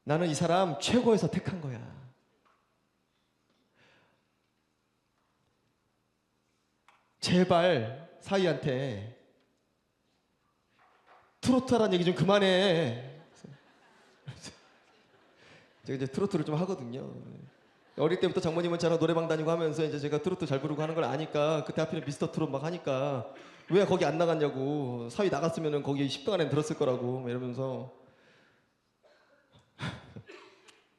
Speaker 1: 나는 이 사람 최고에서 택한 거야. 제발 사위한테 트로트하라는 얘기 좀 그만해. 제가 이제 트로트를 좀 하거든요. 어릴 때부터 장모님은 저랑 노래방 다니고 하면서 이제 제가 트로트 잘 부르고 하는 걸 아니까 그때 하필 미스터 트롯 막 하니까 왜 거기 안 나갔냐고. 사위 나갔으면은 거기 10등 안에 들었을 거라고 막 이러면서.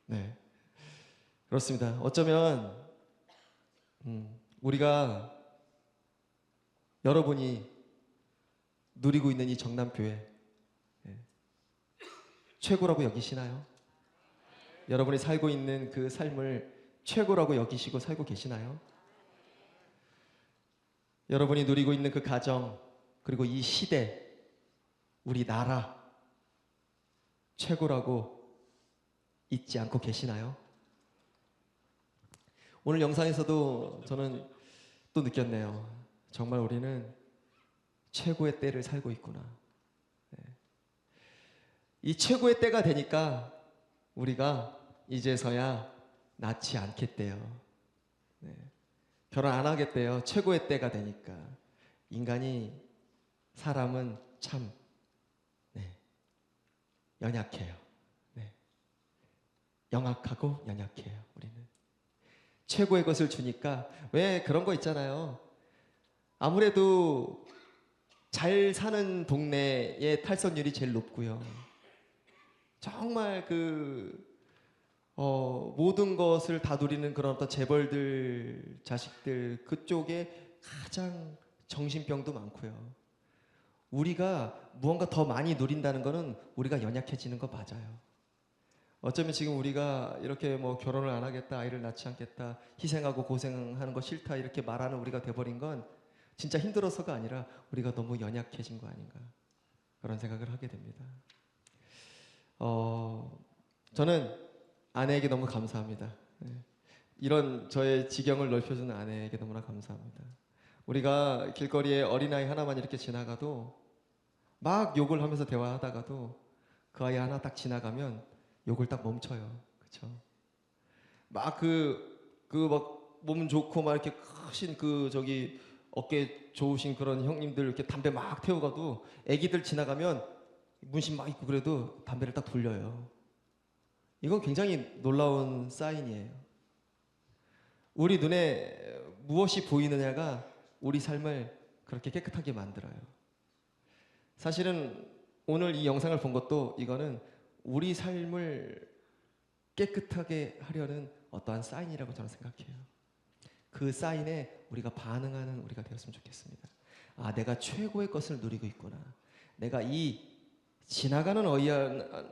Speaker 1: 네 그렇습니다. 어쩌면 우리가 여러분이 누리고 있는 이 정남교회 최고라고 여기시나요? 여러분이 살고 있는 그 삶을 최고라고 여기시고 살고 계시나요? 여러분이 누리고 있는 그 가정 그리고 이 시대 우리 나라 최고라고 잊지 않고 계시나요? 오늘 영상에서도 저는 또 느꼈네요. 정말 우리는 최고의 때를 살고 있구나. 이 최고의 때가 되니까 우리가 이제서야 낳지 않겠대요. 결혼 안 하겠대요. 최고의 때가 되니까. 사람은 참 연약해요. 영악하고 연약해요. 우리는 최고의 것을 주니까. 왜 그런 거 있잖아요. 아무래도 잘 사는 동네의 탈선율이 제일 높고요. 정말 모든 것을 다 누리는 그런 어떤 재벌들, 자식들 그쪽에 가장 정신병도 많고요. 우리가 무언가 더 많이 누린다는 거는 우리가 연약해지는 거 맞아요. 어쩌면 지금 우리가 이렇게 뭐 결혼을 안 하겠다, 아이를 낳지 않겠다, 희생하고 고생하는 거 싫다 이렇게 말하는 우리가 돼버린 건 진짜 힘들어서가 아니라 우리가 너무 연약해진 거 아닌가 그런 생각을 하게 됩니다. 저는 아내에게 너무 감사합니다. 네. 이런 저의 지경을 넓혀주는 아내에게 너무나 감사합니다. 우리가 길거리에 어린아이 하나만 이렇게 지나가도 막 욕을 하면서 대화하다가도 그 아이 하나 딱 지나가면 욕을 딱 멈춰요. 그렇죠? 막 막 몸 좋고 막 이렇게 크신 저기 어깨 좋으신 그런 형님들 이렇게 담배 막 태우가도 애기들 지나가면 문신 막 입고 그래도 담배를 딱 돌려요. 이건 굉장히 놀라운 사인이에요. 우리 눈에 무엇이 보이느냐가 우리 삶을 그렇게 깨끗하게 만들어요. 사실은 오늘 이 영상을 본 것도 이거는 우리 삶을 깨끗하게 하려는 어떠한 사인이라고 저는 생각해요. 그 사인에 우리가 반응하는 우리가 되었으면 좋겠습니다. 아, 내가 최고의 것을 누리고 있구나. 내가 이 지나가는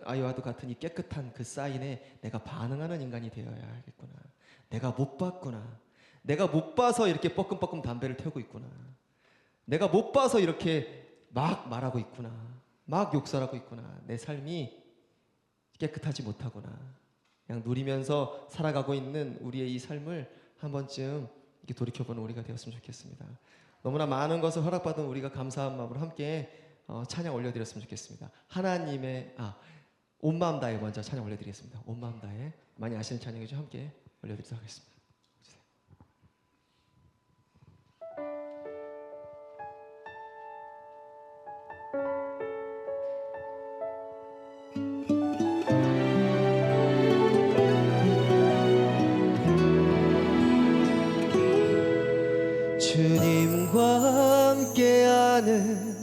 Speaker 1: 아이와도 같은 이 깨끗한 그 사인에 내가 반응하는 인간이 되어야 하겠구나. 내가 못 봤구나. 내가 못 봐서 이렇게 뻐끔뻐끔 담배를 태우고 있구나. 내가 못 봐서 이렇게 막 말하고 있구나. 막 욕설하고 있구나. 내 삶이 깨끗하지 못하구나. 그냥 누리면서 살아가고 있는 우리의 이 삶을 한 번쯤 이렇게 돌이켜보는 우리가 되었으면 좋겠습니다. 너무나 많은 것을 허락받은 우리가 감사한 마음으로 함께 찬양 올려드렸으면 좋겠습니다. 하나님의 온 마음 다해 먼저 찬양 올려드리겠습니다. 온 마음 다해 많이 아시는 찬양이죠. 함께 올려드리도록 하겠습니다. 주님과 함께하는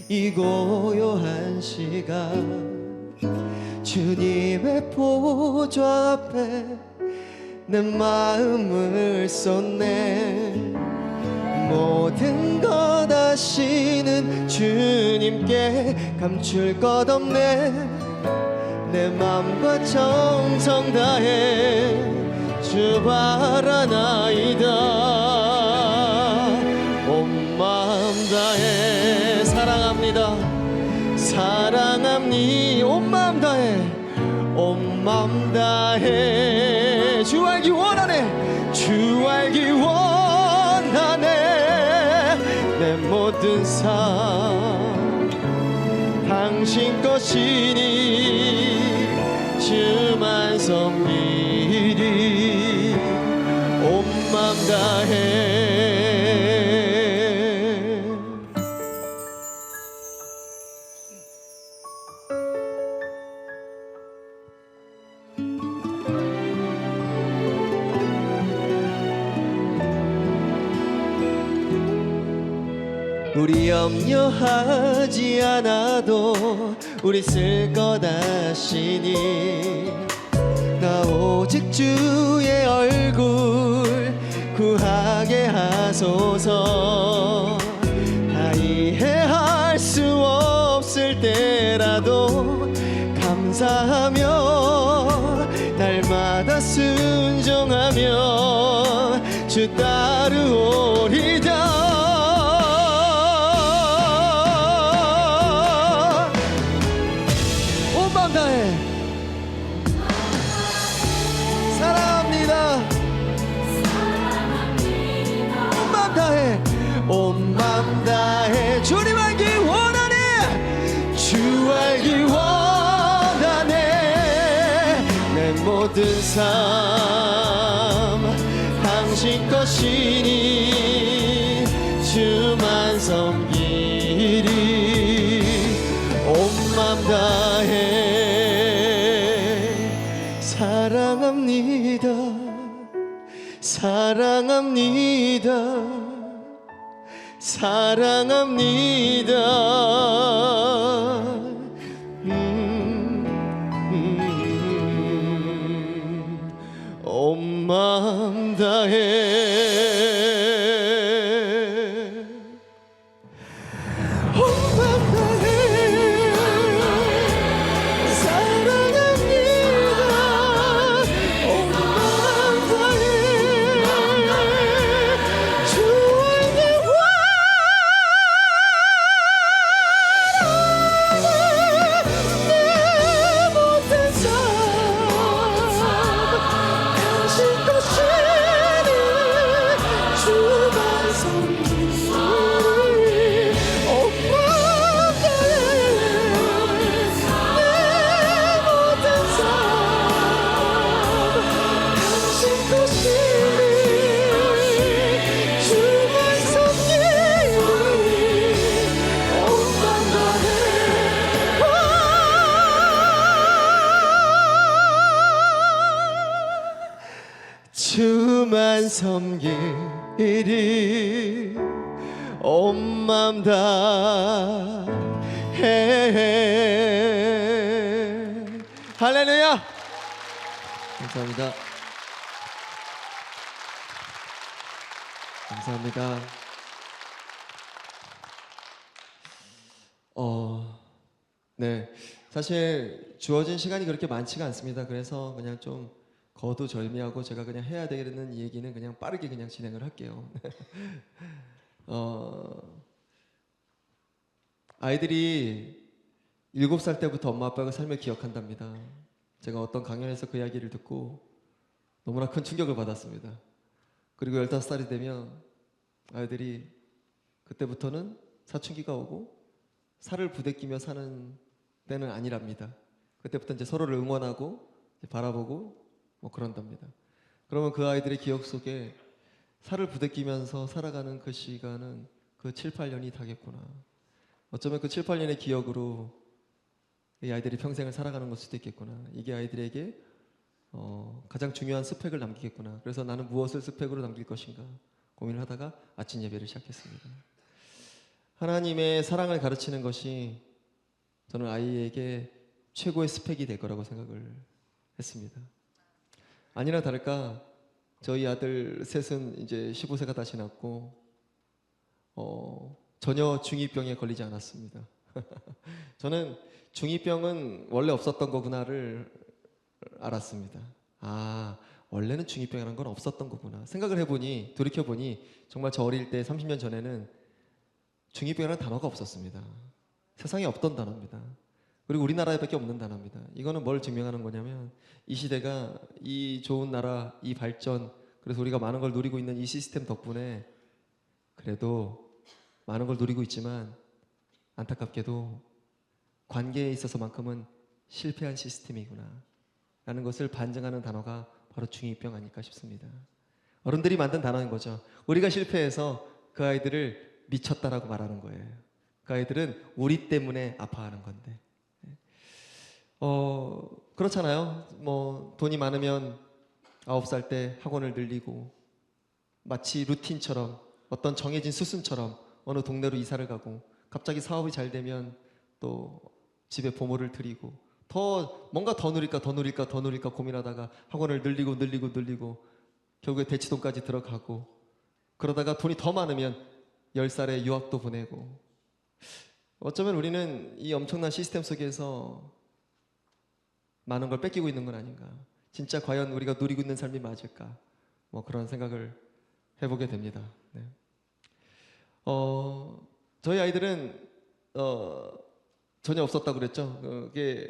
Speaker 1: 이 고요한 시간, 주님의 보좌 앞에 내 마음을 쏟네. 모든 것 아시는 주님께 감출 것 없네. 내 맘과 정성 다해 주 바라나이다. 온 마음 다해 사랑합니다. 사랑합니 온 마음 다해 온 마음 다해 주 알기 원하네. 주 알기 원하네. 내 모든 삶 당신 것이니 주만 섬기리. 온 마음 다해. 우리 염려하지 않아도 우리 쓸 것 아시니. 나 오직 주의 얼굴 구하게 하소서. 다 이해할 수 없을 때라도 감사하며 날마다 순종하며 주 따르오리다. 온 맘 다해 주님 알기 원하네. 주 알기 원하네. 내 모든 삶 당신 것이니 주만 섬기리. 온 맘 다해 사랑합니다. 사랑합니다. 사랑합니다. 온 마음 다해 온 마음 다해 사랑합니다. 온 마음 다해 주에게 내 모든 삶 주만 섬기리 온 맘 다해. 할렐루야. 감사합니다. 감사합니다. 네, 사실 주어진 시간이 그렇게 많지가 않습니다. 그래서 그냥 좀 거두절미하고 제가 그냥 해야 되는 이 얘기는 그냥 빠르게 그냥 진행을 할게요. 아이들이 7살 때부터 엄마 아빠가 삶을 기억한답니다. 제가 어떤 강연에서 그 이야기를 듣고 너무나 큰 충격을 받았습니다. 그리고 15살이 되면 아이들이 그때부터는 사춘기가 오고 살을 부대끼며 사는 때는 아니랍니다. 그때부터 이제 서로를 응원하고 이제 바라보고 뭐 그런답니다. 그러면 그 아이들의 기억 속에 살을 부대끼면서 살아가는 그 시간은 그 7, 8년이 다겠구나. 어쩌면 그 7, 8년의 기억으로 이 아이들이 평생을 살아가는 걸 수도 있겠구나. 이게 아이들에게 가장 중요한 스펙을 남기겠구나. 그래서 나는 무엇을 스펙으로 남길 것인가 고민을 하다가 아침 예배를 시작했습니다. 하나님의 사랑을 가르치는 것이 저는 아이에게 최고의 스펙이 될 거라고 생각을 했습니다. 아니나 다를까 저희 아들 셋은 이제 15세가 다 지났고 전혀 중2병에 걸리지 않았습니다. 저는 중2병은 원래 없었던 거구나를 알았습니다. 아, 원래는 중2병이라는 건 없었던 거구나. 생각을 해보니, 돌이켜보니 정말 저 어릴 때 30년 전에는 중2병이라는 단어가 없었습니다. 세상에 없던 단어입니다. 그리고 우리나라에밖에 없는 단어입니다. 이거는 뭘 증명하는 거냐면 이 시대가 이 좋은 나라, 이 발전, 그래서 우리가 많은 걸 누리고 있는 이 시스템 덕분에 그래도 많은 걸 누리고 있지만 안타깝게도 관계에 있어서만큼은 실패한 시스템이구나 라는 것을 반증하는 단어가 바로 중2병 아닐까 싶습니다. 어른들이 만든 단어인 거죠. 우리가 실패해서 그 아이들을 미쳤다라고 말하는 거예요. 그 아이들은 우리 때문에 아파하는 건데. 그렇잖아요. 뭐 돈이 많으면 9살 때 학원을 늘리고 마치 루틴처럼 어떤 정해진 수순처럼 어느 동네로 이사를 가고 갑자기 사업이 잘 되면 또 집에 부모를 드리고 뭔가 더 누릴까 고민하다가 학원을 늘리고 결국에 대치동까지 들어가고 그러다가 돈이 더 많으면 10살에 유학도 보내고 어쩌면 우리는 이 엄청난 시스템 속에서 많은 걸 뺏기고 있는 건 아닌가. 진짜 과연 우리가 누리고 있는 삶이 맞을까? 뭐 그런 생각을 해보게 됩니다. 네. 저희 아이들은 전혀 없었다고 그랬죠. 그게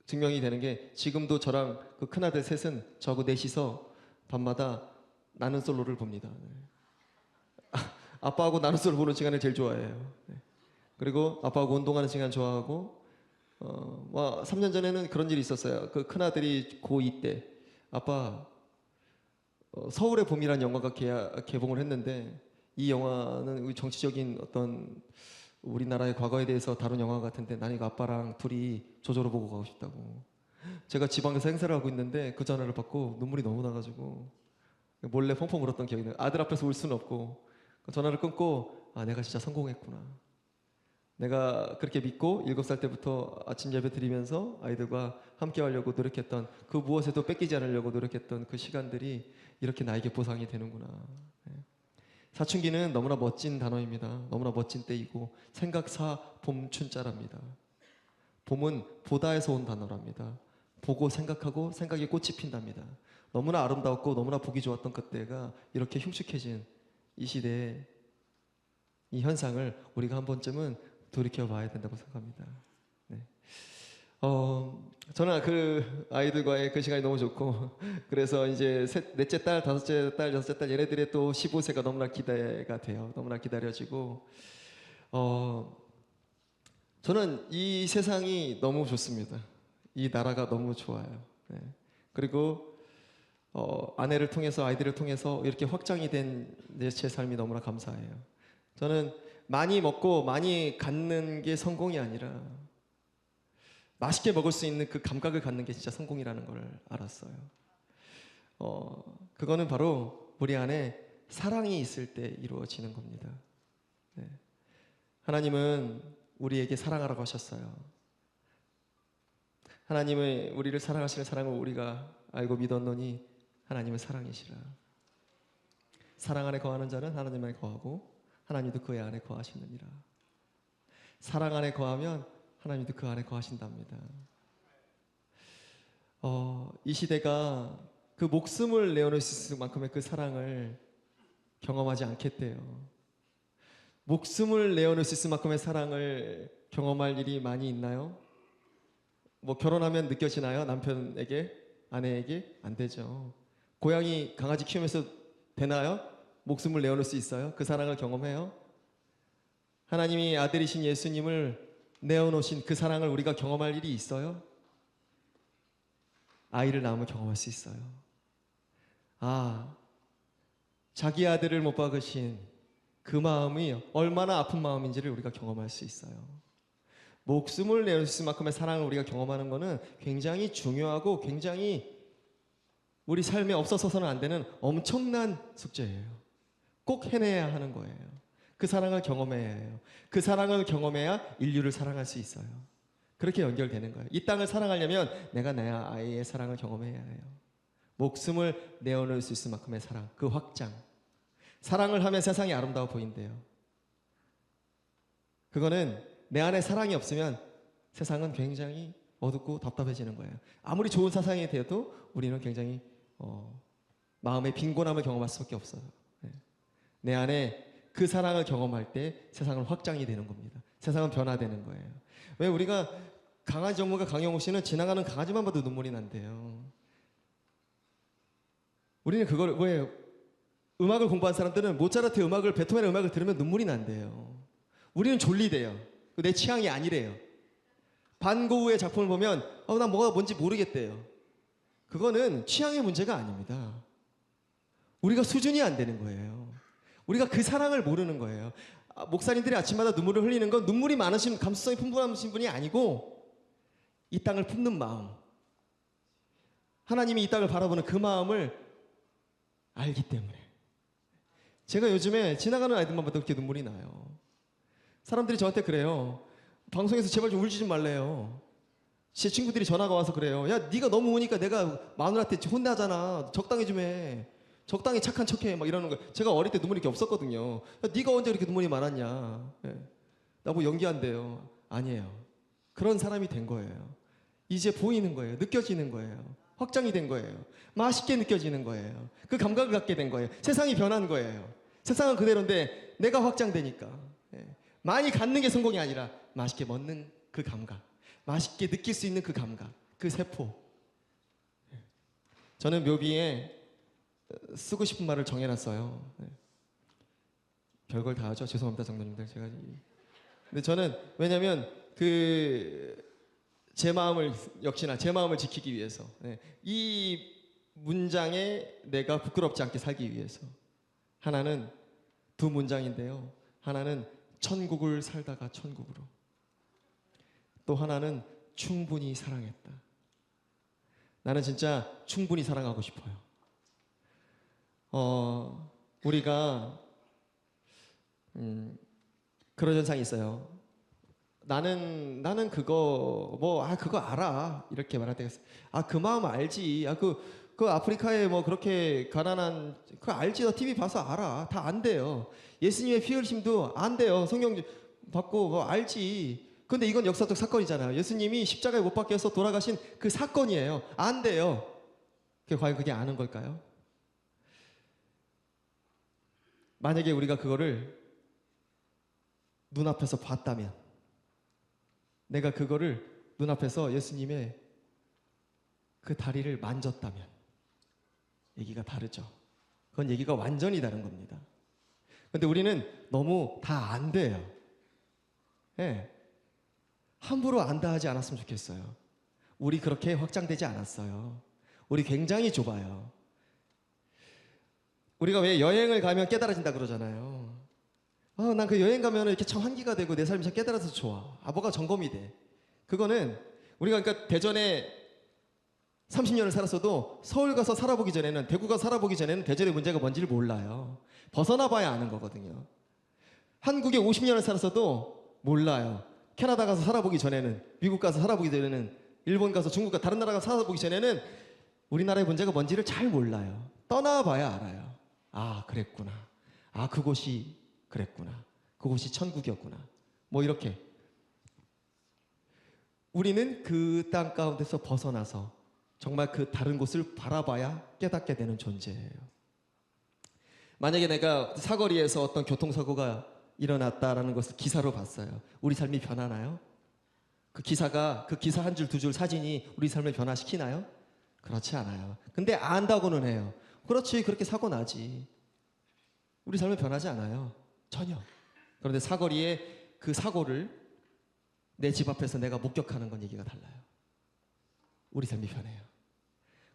Speaker 1: 증명이 되는 게 지금도 저랑 그 큰아들 셋은 저하고 넷이서 밤마다 나는 솔로를 봅니다. 네. 아빠하고 나는 솔로 보는 시간을 제일 좋아해요. 네. 그리고 아빠하고 운동하는 시간 좋아하고 3년 전에는 그런 일이 있었어요. 그 큰아들이 고2 때 아빠 서울의 봄이라는 영화가 개봉을 했는데 이 영화는 우리 정치적인 어떤 우리나라의 과거에 대해서 다룬 영화 같은데 난 이거 아빠랑 둘이 조조로 보고 가고 싶다고. 제가 지방에서 행사를 하고 있는데 그 전화를 받고 눈물이 너무 나가지고 몰래 펑펑 울었던 기억이 나요. 아들 앞에서 울 수는 없고 전화를 끊고 아 내가 진짜 성공했구나. 내가 그렇게 믿고 7살 때부터 아침 예배 드리면서 아이들과 함께 하려고 노력했던 그 무엇에도 뺏기지 않으려고 노력했던 그 시간들이 이렇게 나에게 보상이 되는구나. 사춘기는 너무나 멋진 단어입니다. 너무나 멋진 때이고 생각사 봄춘자랍니다. 봄은 보다에서 온 단어랍니다. 보고 생각하고 생각에 꽃이 핀답니다. 너무나 아름다웠고 너무나 보기 좋았던 그때가 이렇게 흉측해진 이 시대에 이 현상을 우리가 한 번쯤은 돌이켜봐야 된다고 생각합니다. 네. 저는 그 아이들과의 그 시간이 너무 좋고 그래서 이제 넷째 딸, 다섯째 딸, 여섯째 딸 얘네들의 또 15세가 너무나 기대가 돼요. 너무나 기다려지고 저는 이 세상이 너무 좋습니다. 이 나라가 너무 좋아요. 네. 그리고 아내를 통해서 아이들을 통해서 이렇게 확장이 된 제 삶이 너무나 감사해요. 저는 많이 먹고 많이 갖는 게 성공이 아니라 맛있게 먹을 수 있는 그 감각을 갖는 게 진짜 성공이라는 걸 알았어요. 그거는 바로 우리 안에 사랑이 있을 때 이루어지는 겁니다. 네. 하나님은 우리에게 사랑하라고 하셨어요. 하나님의 우리를 사랑하시는 사랑을 우리가 알고 믿었노니 하나님은 사랑이시라. 사랑 안에 거하는 자는 하나님 안에 거하고 하나님도 그의 안에 거하시느니라. 사랑 안에 거하면 하나님도 그 안에 거하신답니다. 이 시대가 그 목숨을 내어놓을 수 있을 만큼의 그 사랑을 경험하지 않겠대요. 목숨을 내어놓을 수 있을 만큼의 사랑을 경험할 일이 많이 있나요? 뭐 결혼하면 느껴지나요? 남편에게, 아내에게? 안 되죠. 고양이, 강아지 키우면서 되나요? 목숨을 내어놓을 수 있어요? 그 사랑을 경험해요? 하나님이 아들이신 예수님을 내어놓으신 그 사랑을 우리가 경험할 일이 있어요? 아이를 낳으면 경험할 수 있어요. 자기 아들을 못 박으신 그 마음이 얼마나 아픈 마음인지를 우리가 경험할 수 있어요. 목숨을 내어줄 만큼의 사랑을 우리가 경험하는 것은 굉장히 중요하고 굉장히 우리 삶에 없어서는 안 되는 엄청난 숙제예요. 꼭 해내야 하는 거예요. 그 사랑을 경험해야 해요. 그 사랑을 경험해야 인류를 사랑할 수 있어요. 그렇게 연결되는 거예요. 이 땅을 사랑하려면 내가 내 아이의 사랑을 경험해야 해요. 목숨을 내어놓을 수 있을 만큼의 사랑, 그 확장. 사랑을 하면 세상이 아름다워 보인대요. 그거는 내 안에 사랑이 없으면 세상은 굉장히 어둡고 답답해지는 거예요. 아무리 좋은 세상이 되어도 우리는 굉장히 마음의 빈곤함을 경험할 수밖에 없어요. 내 안에 그 사랑을 경험할 때 세상은 확장이 되는 겁니다. 세상은 변화되는 거예요. 왜 우리가 강아지 전문가 강영호 씨는 지나가는 강아지만 봐도 눈물이 난대요. 우리는 그걸 왜 음악을 공부한 사람들은 모차르트 음악을 베토벤의 음악을 들으면 눈물이 난대요. 우리는 졸리대요. 내 취향이 아니래요. 반 고흐의 작품을 보면 난 뭐가 뭔지 모르겠대요. 그거는 취향의 문제가 아닙니다. 우리가 수준이 안 되는 거예요. 우리가 그 사랑을 모르는 거예요. 목사님들이 아침마다 눈물을 흘리는 건 눈물이 많으신 감수성이 풍부하신 분이 아니고 이 땅을 품는 마음, 하나님이 이 땅을 바라보는 그 마음을 알기 때문에. 제가 요즘에 지나가는 아이들만 봐도 그렇게 눈물이 나요. 사람들이 저한테 그래요. 방송에서 제발 좀 울지 좀 말래요. 제 친구들이 전화가 와서 그래요. 야, 네가 너무 우니까 내가 마누라한테 혼나잖아. 적당히 좀 해. 적당히 착한 척해. 막 이러는 거예요. 제가 어릴 때 눈물이 이렇게 없었거든요. 야, 네가 언제 그렇게 눈물이 많았냐. 나보고 연기한대요. 아니에요. 그런 사람이 된 거예요. 이제 보이는 거예요. 느껴지는 거예요. 확장이 된 거예요. 맛있게 느껴지는 거예요. 그 감각을 갖게 된 거예요. 세상이 변한 거예요. 세상은 그대로인데 내가 확장되니까. 많이 갖는 게 성공이 아니라 맛있게 먹는 그 감각, 맛있게 느낄 수 있는 그 감각, 그 세포. 저는 묘비에 쓰고 싶은 말을 정해놨어요. 별걸 다 하죠. 죄송합니다, 장로님들. 근데 저는 왜냐면 제 마음을 역시나 제 마음을 지키기 위해서 이 문장에 내가 부끄럽지 않게 살기 위해서 하나는 두 문장인데요. 하나는 천국을 살다가 천국으로. 또 하나는 충분히 사랑했다. 나는 진짜 충분히 사랑하고 싶어요. 우리가 그런 현상이 있어요. 나는 그거 그거 알아 이렇게 말할 때가 있어요. 그 마음 알지. 그 아프리카에 뭐 그렇게 가난한 그거 알지. 너 TV 봐서 알아. 다 안 돼요. 예수님의 피 흘리심도 안 돼요. 성경 받고 알지. 근데 이건 역사적 사건이잖아요. 예수님이 십자가에 못 박혀서 돌아가신 그 사건이에요. 안 돼요. 과연 그게 아는 걸까요? 만약에 우리가 그거를 눈앞에서 봤다면, 내가 그거를 눈앞에서 예수님의 그 다리를 만졌다면 얘기가 다르죠. 그건 얘기가 완전히 다른 겁니다. 근데 우리는 너무 다 안 돼요. 함부로 안다 하지 않았으면 좋겠어요. 우리 그렇게 확장되지 않았어요. 우리 굉장히 좁아요. 우리가 왜 여행을 가면 깨달아진다 그러잖아요. 난 그 여행 가면 이렇게 참 환기가 되고 내 삶이 참 깨달아서 좋아. 뭐가 점검이 돼. 그거는 우리가 그러니까 대전에 30년을 살았어도 서울 가서 살아보기 전에는, 대구 가서 살아보기 전에는 대전의 문제가 뭔지를 몰라요. 벗어나 봐야 아는 거거든요. 한국에 50년을 살았어도 몰라요. 캐나다 가서 살아보기 전에는, 미국 가서 살아보기 전에는, 일본 가서, 중국 가서, 다른 나라 가서 살아보기 전에는 우리나라의 문제가 뭔지를 잘 몰라요. 떠나봐야 알아요. 아, 그랬구나. 아, 그곳이 그랬구나. 그곳이 천국이었구나. 뭐 이렇게. 우리는 그 땅 가운데서 벗어나서 정말 그 다른 곳을 바라봐야 깨닫게 되는 존재예요. 만약에 내가 사거리에서 어떤 교통사고가 일어났다라는 것을 기사로 봤어요. 우리 삶이 변하나요? 그 기사 한 줄, 두 줄 사진이 우리 삶을 변화시키나요? 그렇지 않아요. 근데 안다고는 해요. 그렇지, 그렇게 사고 나지. 우리 삶을 변하지 않아요. 전혀. 그런데 사거리에 그 사고를 내 집 앞에서 내가 목격하는 건 얘기가 달라요. 우리 삶이 변해요.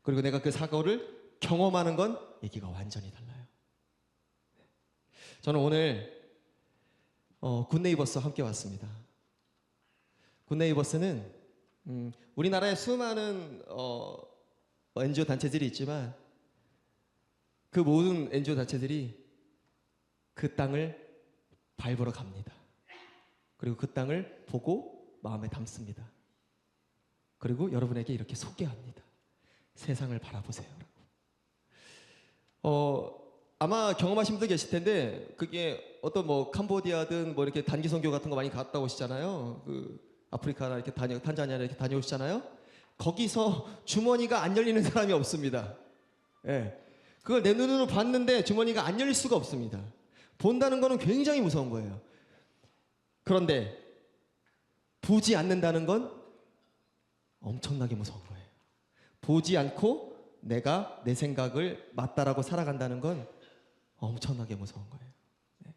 Speaker 1: 그리고 내가 그 사고를 경험하는 건 얘기가 완전히 달라요. 저는 오늘 굿네이버스와 함께 왔습니다. 굿네이버스는 우리나라에 수많은 NGO 단체들이 있지만 그 모든 NGO 단체들이 그 땅을 밟으러 갑니다. 그리고 그 땅을 보고 마음에 담습니다. 그리고 여러분에게 이렇게 소개합니다. 세상을 바라보세요. 아마 경험하신 분들 계실 텐데, 그게 어떤 뭐 캄보디아든 뭐 이렇게 단기 선교 같은 거 많이 갔다 오시잖아요. 그 아프리카나 이렇게 탄자니아 이렇게 다녀오시잖아요. 거기서 주머니가 안 열리는 사람이 없습니다. 예. 그걸 내 눈으로 봤는데 주머니가 안 열릴 수가 없습니다. 본다는 거는 굉장히 무서운 거예요. 그런데 보지 않는다는 건 엄청나게 무서운 거예요. 보지 않고 내가 내 생각을 맞다라고 살아간다는 건 엄청나게 무서운 거예요. 네.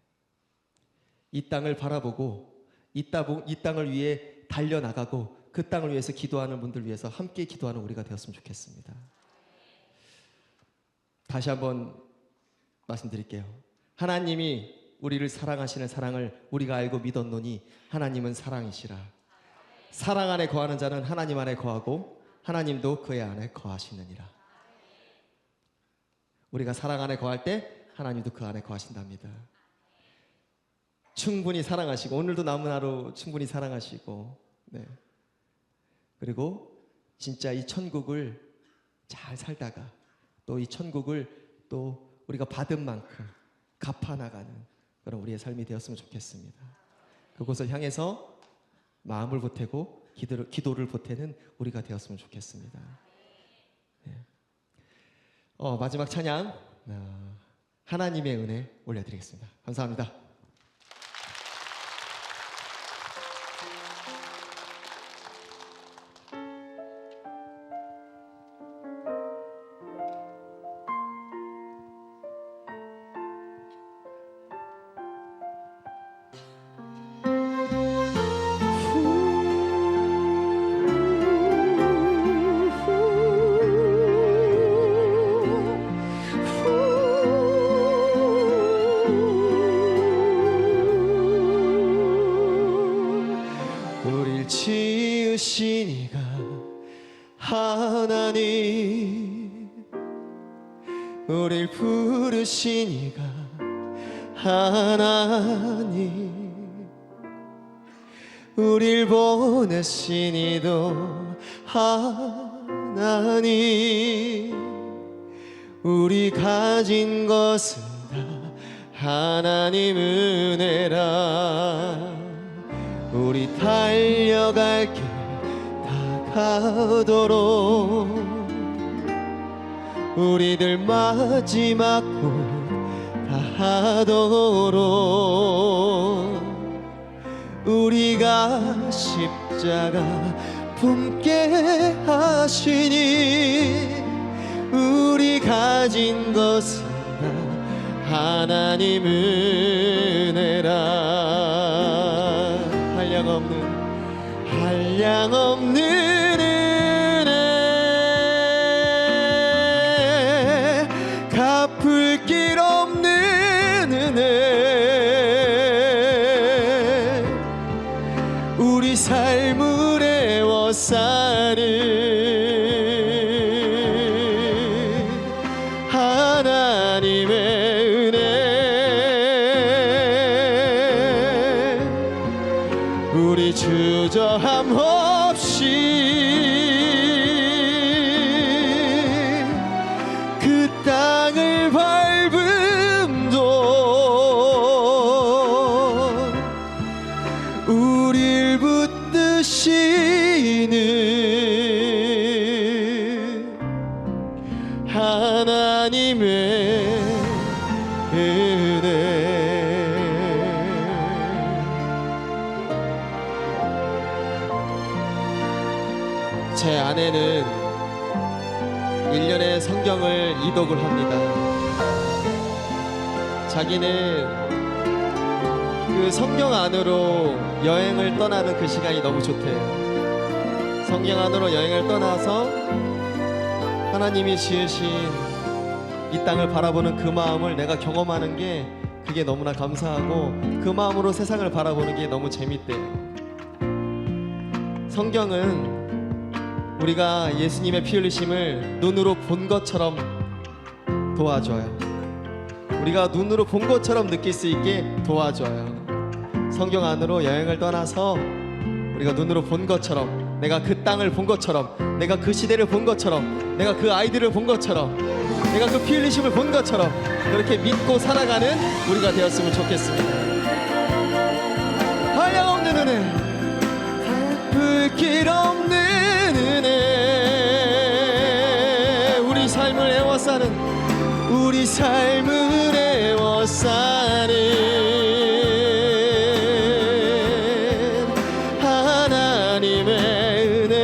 Speaker 1: 이 땅을 바라보고 이 땅을 위해 달려나가고 그 땅을 위해서 기도하는 분들 위해서 함께 기도하는 우리가 되었으면 좋겠습니다. 다시 한번 말씀드릴게요. 하나님이 우리를 사랑하시는 사랑을 우리가 알고 믿었노니 하나님은 사랑이시라. 사랑 안에 거하는 자는 하나님 안에 거하고 하나님도 그의 안에 거하시느니라. 우리가 사랑 안에 거할 때 하나님도 그 안에 거하신답니다. 충분히 사랑하시고, 오늘도 남은 하루 충분히 사랑하시고, 네. 그리고 진짜 이 천국을 잘 살다가 또 이 천국을 또 우리가 받은 만큼 갚아나가는 그런 우리의 삶이 되었으면 좋겠습니다. 그곳을 향해서 마음을 보태고 기도를 보태는 우리가 되었으면 좋겠습니다. 네. 마지막 찬양 하나님의 은혜 올려드리겠습니다. 감사합니다. 지으신 이가 하나님, 우릴 부르신 이가 하나님, 우릴 보내신 이도 하나님, 우리 가진 것은 다 하나님 은혜라. 우리 달려갈 길 다가도록 우리들 마지막 길 다하도록 우리가 십자가 품게 하시니 우리 가진 것은 다 하나님 은혜라. 한량없는 은혜, 갚을 길 없는 은혜, 우리 삶을 애워싸는 하나님의 은혜 우리 주저함 없이 그 땅을 밟음도 우릴 붙드시는 하나님의 은혜. 제 아내는 1년에 성경을 이독을 합니다. 자기는 그 성경 안으로 여행을 떠나는 그 시간이 너무 좋대요. 성경 안으로 여행을 떠나서 하나님이 지으신 이 땅을 바라보는 그 마음을 내가 경험하는 게 그게 너무나 감사하고 그 마음으로 세상을 바라보는 게 너무 재밌대요. 성경은 우리가 예수님의 피 흘리심을 눈으로 본 것처럼 도와줘요. 우리가 눈으로 본 것처럼 느낄 수 있게 도와줘요. 성경 안으로 여행을 떠나서 우리가 눈으로 본 것처럼, 내가 그 땅을 본 것처럼, 내가 그 시대를 본 것처럼, 내가 그 아이들을 본 것처럼, 내가 그 피 흘리심을 본 것처럼 그렇게 믿고 살아가는 우리가 되었으면 좋겠습니다. 한량없는 은혜, 불길 없는 은혜, 우리 삶을 애워싸는, 우리 삶을 애워싸는 하나님의 은혜,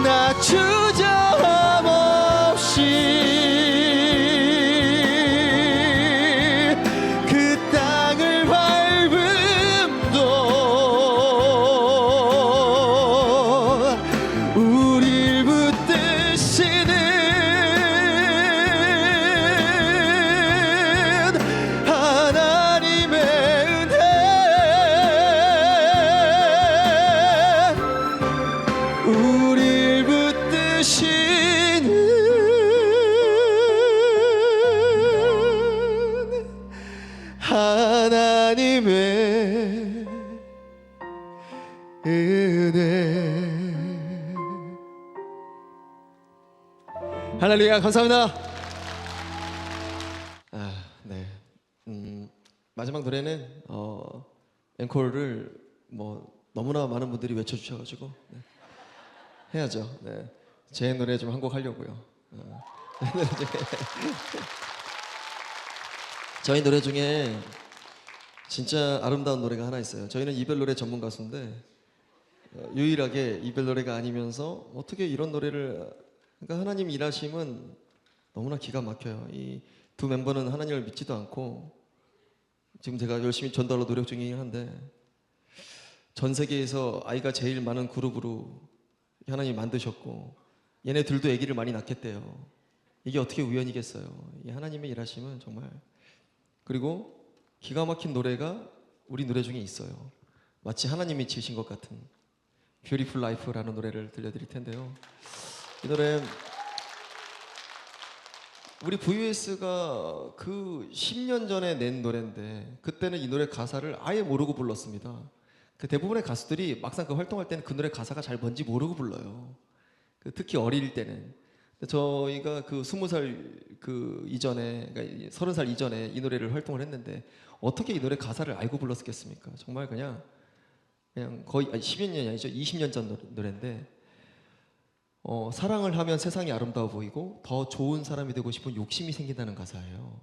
Speaker 1: 나 주저함 없이 그 땅을 밟음도 우릴 붙드시는 하나님의 은혜, 우릴 붙드시는 하나님의 은혜. 할렐루야, 감사합니다. 네. 마지막 노래는 앵콜을 뭐 너무나 많은 분들이 외쳐주셔가지고 해야죠. 네. 제 노래 좀 한 곡 하려고요. 저희 노래 중에 진짜 아름다운 노래가 하나 있어요. 저희는 이별 노래 전문 가수인데 유일하게 이별 노래가 아니면서 어떻게 이런 노래를, 그러니까 하나님 일하심은 너무나 기가 막혀요. 이 두 멤버는 하나님을 믿지도 않고 지금 제가 열심히 전도하러 노력 중이긴 한데 전 세계에서 아이가 제일 많은 그룹으로 하나님 만드셨고 얘네들도 아기를 많이 낳겠대요. 이게 어떻게 우연이겠어요. 이 하나님의 일하심은 정말. 그리고 기가 막힌 노래가 우리 노래 중에 있어요. 마치 하나님이 지으신 것 같은 Beautiful Life라는 노래를 들려드릴 텐데요. 이 노래 우리 VS가 그 10년 전에 낸 노래인데 그때는 이 노래 가사를 아예 모르고 불렀습니다. 그 대부분의 가수들이 막상 그 활동할 때는 그 노래 가사가 잘 뭔지 모르고 불러요. 특히 어릴 때는. 저희가 그 20살 그 이전에, 그러니까 30살 이전에 이 노래를 활동을 했는데 어떻게 이 노래 가사를 알고 불렀겠습니까? 정말 그냥 거의 10여 년이 아니죠. 20년 전 노래인데 사랑을 하면 세상이 아름다워 보이고 더 좋은 사람이 되고 싶은 욕심이 생긴다는 가사예요.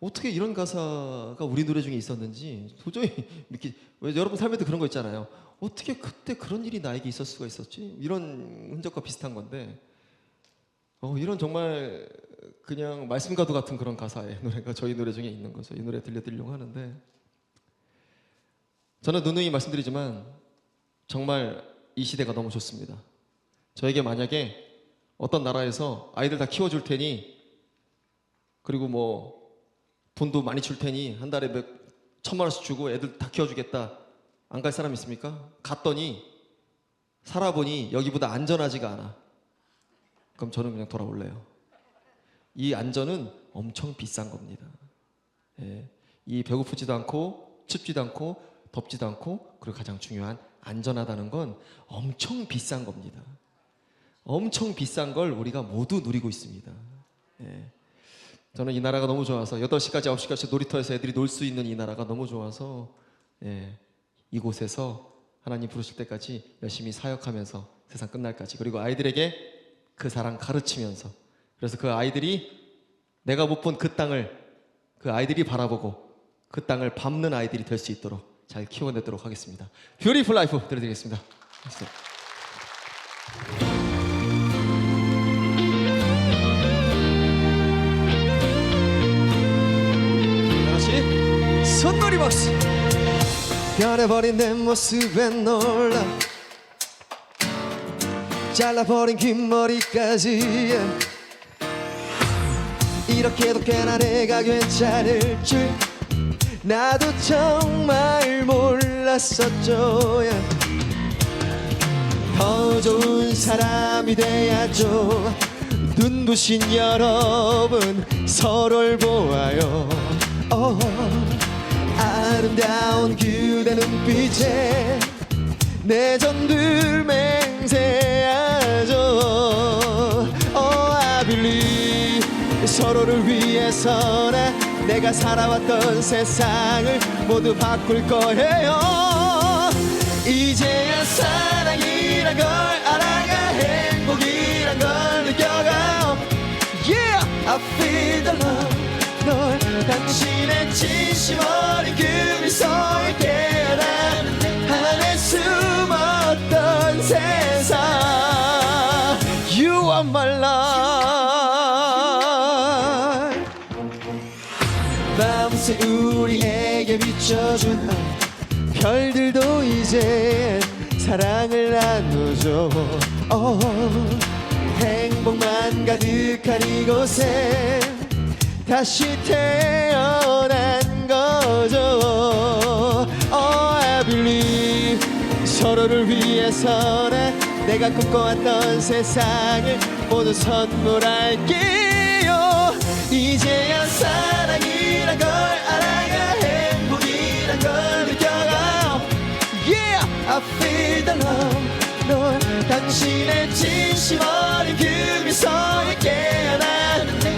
Speaker 1: 어떻게 이런 가사가 우리 노래 중에 있었는지 도저히 왜 여러분 삶에도 그런 거 있잖아요. 어떻게 그때 그런 일이 나에게 있을 수가 있었지? 이런 흔적과 비슷한 건데 이런 정말 그냥 말씀과도 같은 그런 가사의 노래가 저희 노래 중에 있는 거죠. 이 노래 들려드리려고 하는데 저는 누누이 말씀드리지만 정말 이 시대가 너무 좋습니다. 저에게 만약에 어떤 나라에서 아이들 다 키워줄 테니 그리고 뭐 돈도 많이 줄 테니 한 달에 몇 천만 원씩 주고 애들 다 키워주겠다, 안 갈 사람 있습니까? 갔더니 살아보니 여기보다 안전하지가 않아. 그럼 저는 그냥 돌아올래요. 이 안전은 엄청 비싼 겁니다. 예. 이 배고프지도 않고 춥지도 않고 덥지도 않고 그리고 가장 중요한 안전하다는 건 엄청 비싼 겁니다. 엄청 비싼 걸 우리가 모두 누리고 있습니다. 예. 저는 이 나라가 너무 좋아서 8시까지 9시까지 놀이터에서 애들이 놀 수 있는 이 나라가 너무 좋아서 이곳에서 하나님 부르실 때까지 열심히 사역하면서 세상 끝날까지 그리고 아이들에게 그 사랑 가르치면서 그래서 그 아이들이 내가 못 본 그 땅을 그 아이들이 바라보고 그 땅을 밟는 아이들이 될 수 있도록 잘 키워내도록 하겠습니다. 뷰티풀 라이프 들려드리겠습니다. 다시 손놀이 박수. 변해버린 내 모습에 놀라 잘라버린 긴 머리까지 이렇게도 꽤나 내가 괜찮을 줄 나도 정말 몰랐었죠. 더 좋은 사람이 돼야죠. 눈부신 여러분 서로를 보아요. 아름다운 그대 눈빛에 내 전들 맹세하죠. I believe 서로를 위해서나 내가 살아왔던 세상을 모두 바꿀 거예요. 이제야 사랑이란 걸 알아가 행복이란 걸 느껴가. Yeah, I feel the love. 널 당신의 진심 어린 그 미소에 깨어나 안에 숨었던 세상. You are my life. 밤새 우리에게 비춰준 별들도 이제 사랑을 나누죠. 행복만 가득한 이곳에 다시 태어난 거죠. I believe 서로를 위해서나 내가 꿈꿔왔던 세상을 모두 선물할게요. 이제야 사랑이란 걸 알아가 행복이란 걸 느껴가. Yeah, I feel the love. 널 당신의 진심 어린 그 미소에 깨어나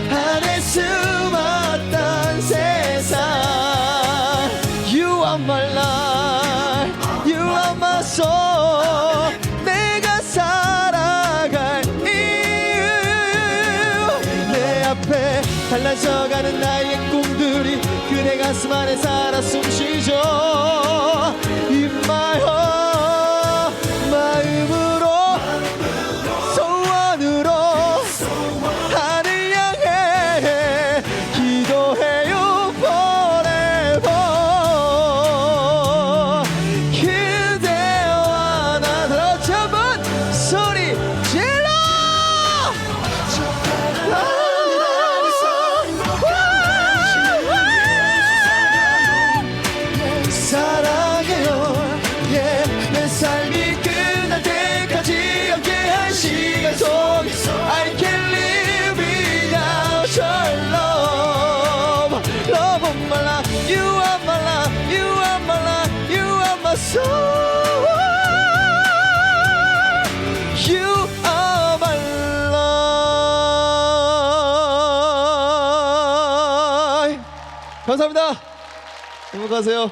Speaker 1: 안에 숨었던 세상. You are my life. You are my soul. 내가 살아갈 이유. 내 앞에 달라져가는 나의 꿈들이 그대 가슴 안에 살아 숨쉬죠. In my heart 마음으로 소원으로 하늘 향해 기도해요 forever. 그대와 나 다시 한번 소리 질러. 사랑해요. Yeah, 내 삶이 끝날 때까지 함께한 시간 속에서 I can't live without your love. Love of my life. You are my life. You are my life. You are my soul. You are my life. 감사합니다. 행복하세요.